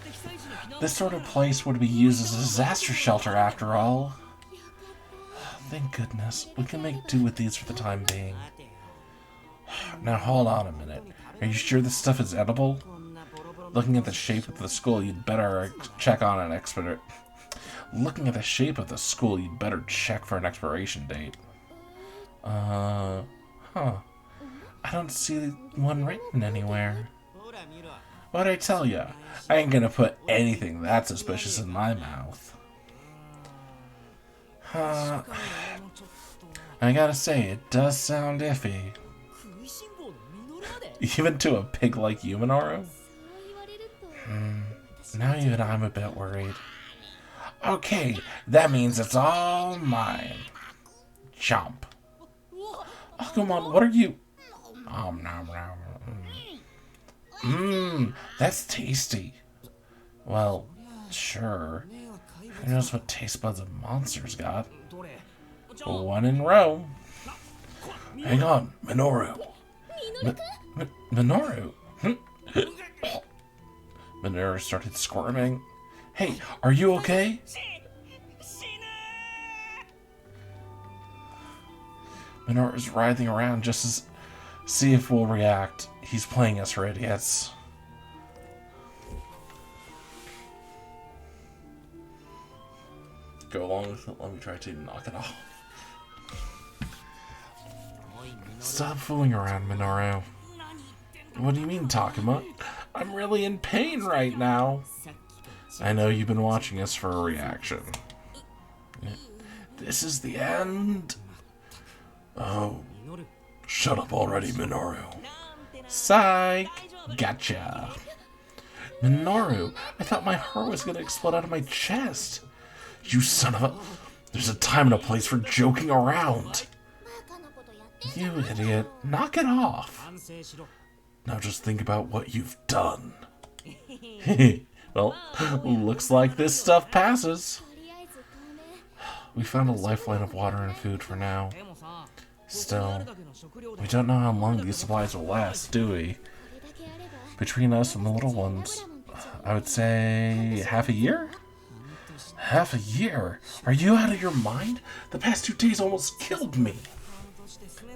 This sort of place would be used as a disaster shelter after all. Thank goodness. We can make do with these for the time being. Now hold on a minute. Are you sure this stuff is edible? Looking at the shape of the skull, you'd better check on an expert. Looking at the shape of the skull, you'd better check for an expiration date. Huh. I don't see one written anywhere. What'd I tell ya? I ain't gonna put anything that suspicious in my mouth. I gotta say, it does sound iffy. Even to a pig like you, Minoru? Now even I'm a bit worried. Okay, that means it's all mine. Chomp. Oh, come on, what are you? Nom, nom. That's tasty. Well, sure. Who knows what taste buds of monsters got? One in row. Hang on, Minoru. Minoru? Minoru started squirming. Hey, are you okay? Minoru's writhing around just to see if we'll react. He's playing us for idiots. Go along with it. Let me try to knock it off. Stop fooling around, Minoru. What do you mean, Takuma? I'm really in pain right now. I know you've been watching us for a reaction. This is the end. Oh, shut up already, Minoru. Psych! Gotcha. Minoru, I thought my heart was gonna explode out of my chest. You son of a... There's a time and a place for joking around. You idiot. Knock it off. Now just think about what you've done. Well, looks like this stuff passes. We found a lifeline of water and food for now. Still, we don't know how long these supplies will last, do we? Between us and the little ones, I would say half a year? Half a year? Are you out of your mind? The past 2 days almost killed me.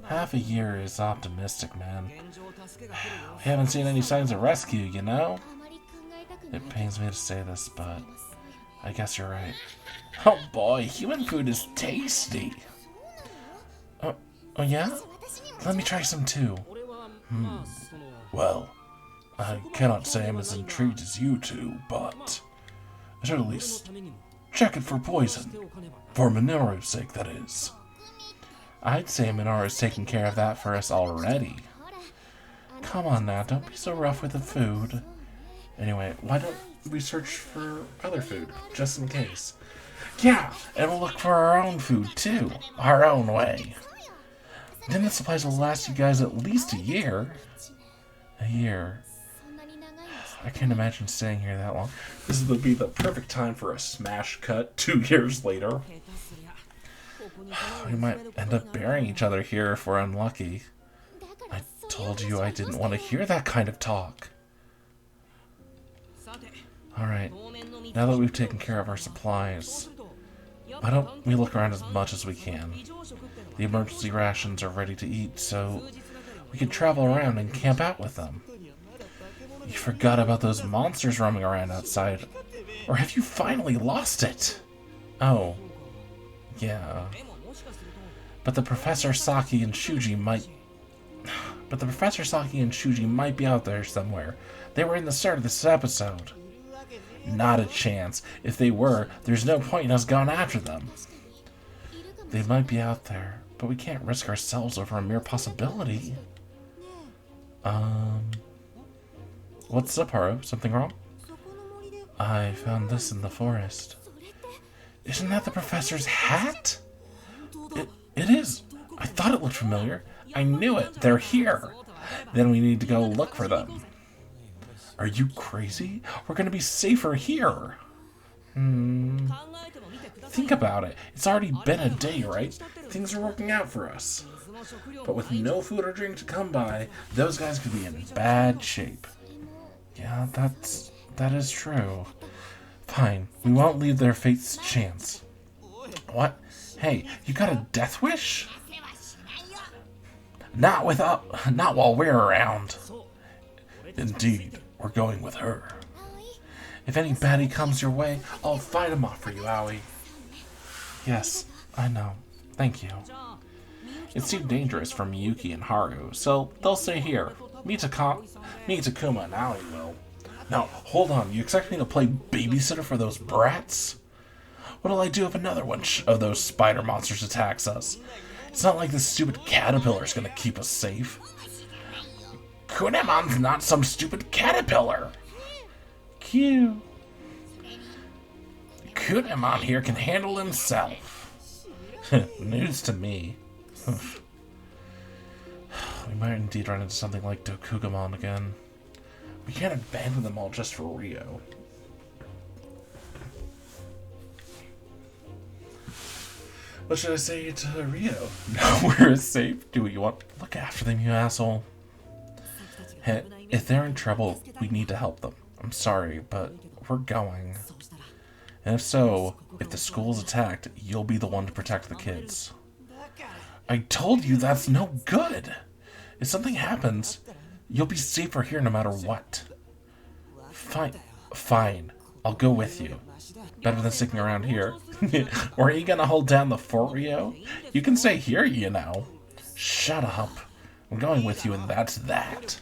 Half a year is optimistic, man. We haven't seen any signs of rescue, you know? It pains me to say this, but I guess you're right. Oh boy, human food is tasty. Oh yeah? Let me try some too. Well, I cannot say I'm as intrigued as you two, but I should at least check it for poison. For Minoru's sake, that is. I'd say Minoru's taking care of that for us already. Come on now, don't be so rough with the food. Anyway, why don't we search for other food, just in case? Yeah, and we'll look for our own food too, our own way. Then the supplies will last you guys at least a year. A year. I can't imagine staying here that long. This would be the perfect time for a smash cut 2 years later. We might end up burying each other here if we're unlucky. I told you I didn't want to hear that kind of talk. Alright, now that we've taken care of our supplies, why don't we look around as much as we can? The emergency rations are ready to eat, so we can travel around and camp out with them. You forgot about those monsters roaming around outside. Or have you finally lost it? Oh. Yeah. But the Professor Saki and Shuji might be out there somewhere. They were in the start of this episode. Not a chance. If they were, there's no point in us going after them. They might be out there, but we can't risk ourselves over a mere possibility. What's up, Haru? Something wrong? I found this in the forest. Isn't that the professor's hat? It is. I thought it looked familiar. I knew it. They're here. Then we need to go look for them. Are you crazy? We're going to be safer here. Think about it. It's already been a day, right? Things are working out for us. But with no food or drink to come by, those guys could be in bad shape. Yeah, that is true. Fine, we won't leave their fate's chance. What? Hey, you got a death wish? Not while we're around. Indeed, we're going with her. If any baddie comes your way, I'll fight him off for you, Aoi. Yes, I know. Thank you. It's too dangerous for Miyuki and Haru, so they'll stay here. Me, Takuma, and Aoi will. Now, hold on. You expect me to play babysitter for those brats? What'll I do if another one of those spider monsters attacks us? It's not like this stupid caterpillar's gonna keep us safe. Kunemon's not some stupid caterpillar. Cute. Kunemon here can handle himself. News to me. We might indeed run into something like Dokugamon again. We can't abandon them all just for Rio. What should I say to Rio? Nowhere is safe. Do what you want. Look after them, you asshole. Hey, if they're in trouble, we need to help them. I'm sorry, but we're going. And if the school's attacked, you'll be the one to protect the kids. I told you that's no good. If something happens, you'll be safer here no matter what. Fine. I'll go with you. Better than sticking around here. Or are you gonna hold down the fort, Rio? You can stay here, you know. Shut up. I'm going with you, and that's that.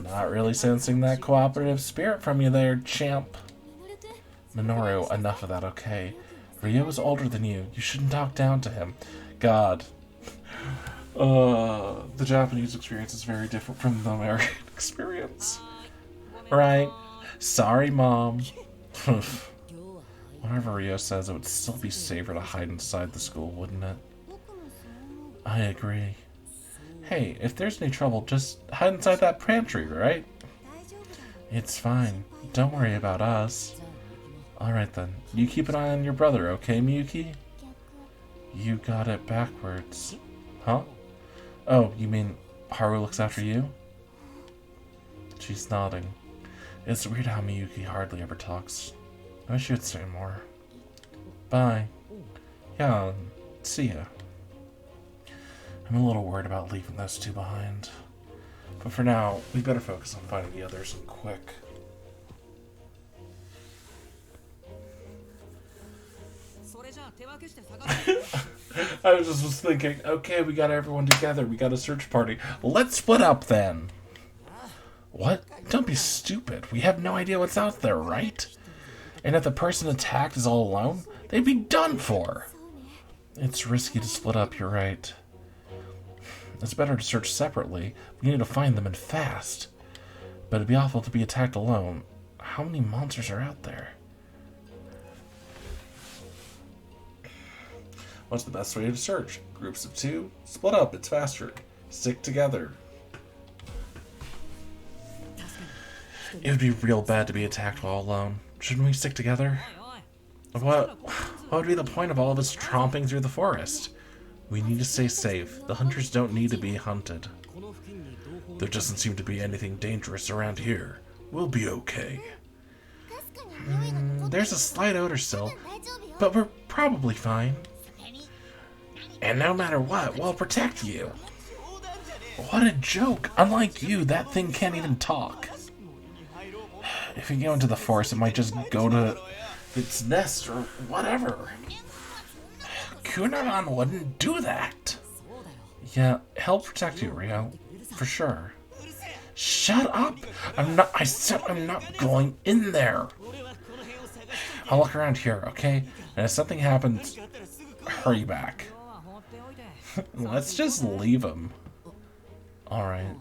Not really sensing that cooperative spirit from you there, champ. Minoru, enough of that, okay? Rio is older than you. You shouldn't talk down to him. God. The Japanese experience is very different from the American experience. Right? Sorry, Mom. Whatever Rio says, it would still be safer to hide inside the school, wouldn't it? I agree. Hey, if there's any trouble, just hide inside that pantry, right? It's fine. Don't worry about us. Alright then. You keep an eye on your brother, okay, Miyuki? You got it backwards. Huh? Oh, you mean Haru looks after you? She's nodding. It's weird how Miyuki hardly ever talks. I wish you'd say more. Bye. Yeah, see ya. I'm a little worried about leaving those two behind. But for now, we better focus on finding the others and quick. I was thinking, okay, we got everyone together. We got a search party. Let's split up then. What? Don't be stupid. We have no idea what's out there, right? And if the person attacked is all alone, they'd be done for. It's risky to split up, you're right. It's better to search separately. We need to find them and fast. But it'd be awful to be attacked alone. How many monsters are out there? What's the best way to search? Groups of two? Split up, it's faster. Stick together. It would be real bad to be attacked while alone. Shouldn't we stick together? What would be the point of all of us tromping through the forest? We need to stay safe. The hunters don't need to be hunted. There doesn't seem to be anything dangerous around here. We'll be okay. There's a slight odor still, but we're probably fine. And no matter what, we'll protect you. What a joke. Unlike you, that thing can't even talk. If we go into the forest, it might just go to its nest or whatever. Kunaran wouldn't do that. Yeah, he'll protect you, Rio. For sure. Shut up! I said I'm not going in there. I'll look around here, okay? And if something happens, hurry back. Let's just leave him. Alright.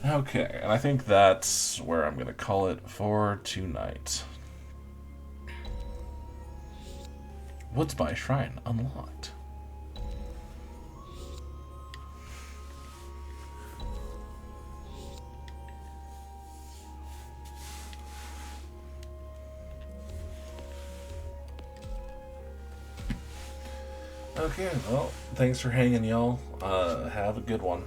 Okay, and I think that's where I'm gonna call it for tonight. Woods by Shrine unlocked. Okay, well, thanks for hanging, y'all. Have a good one.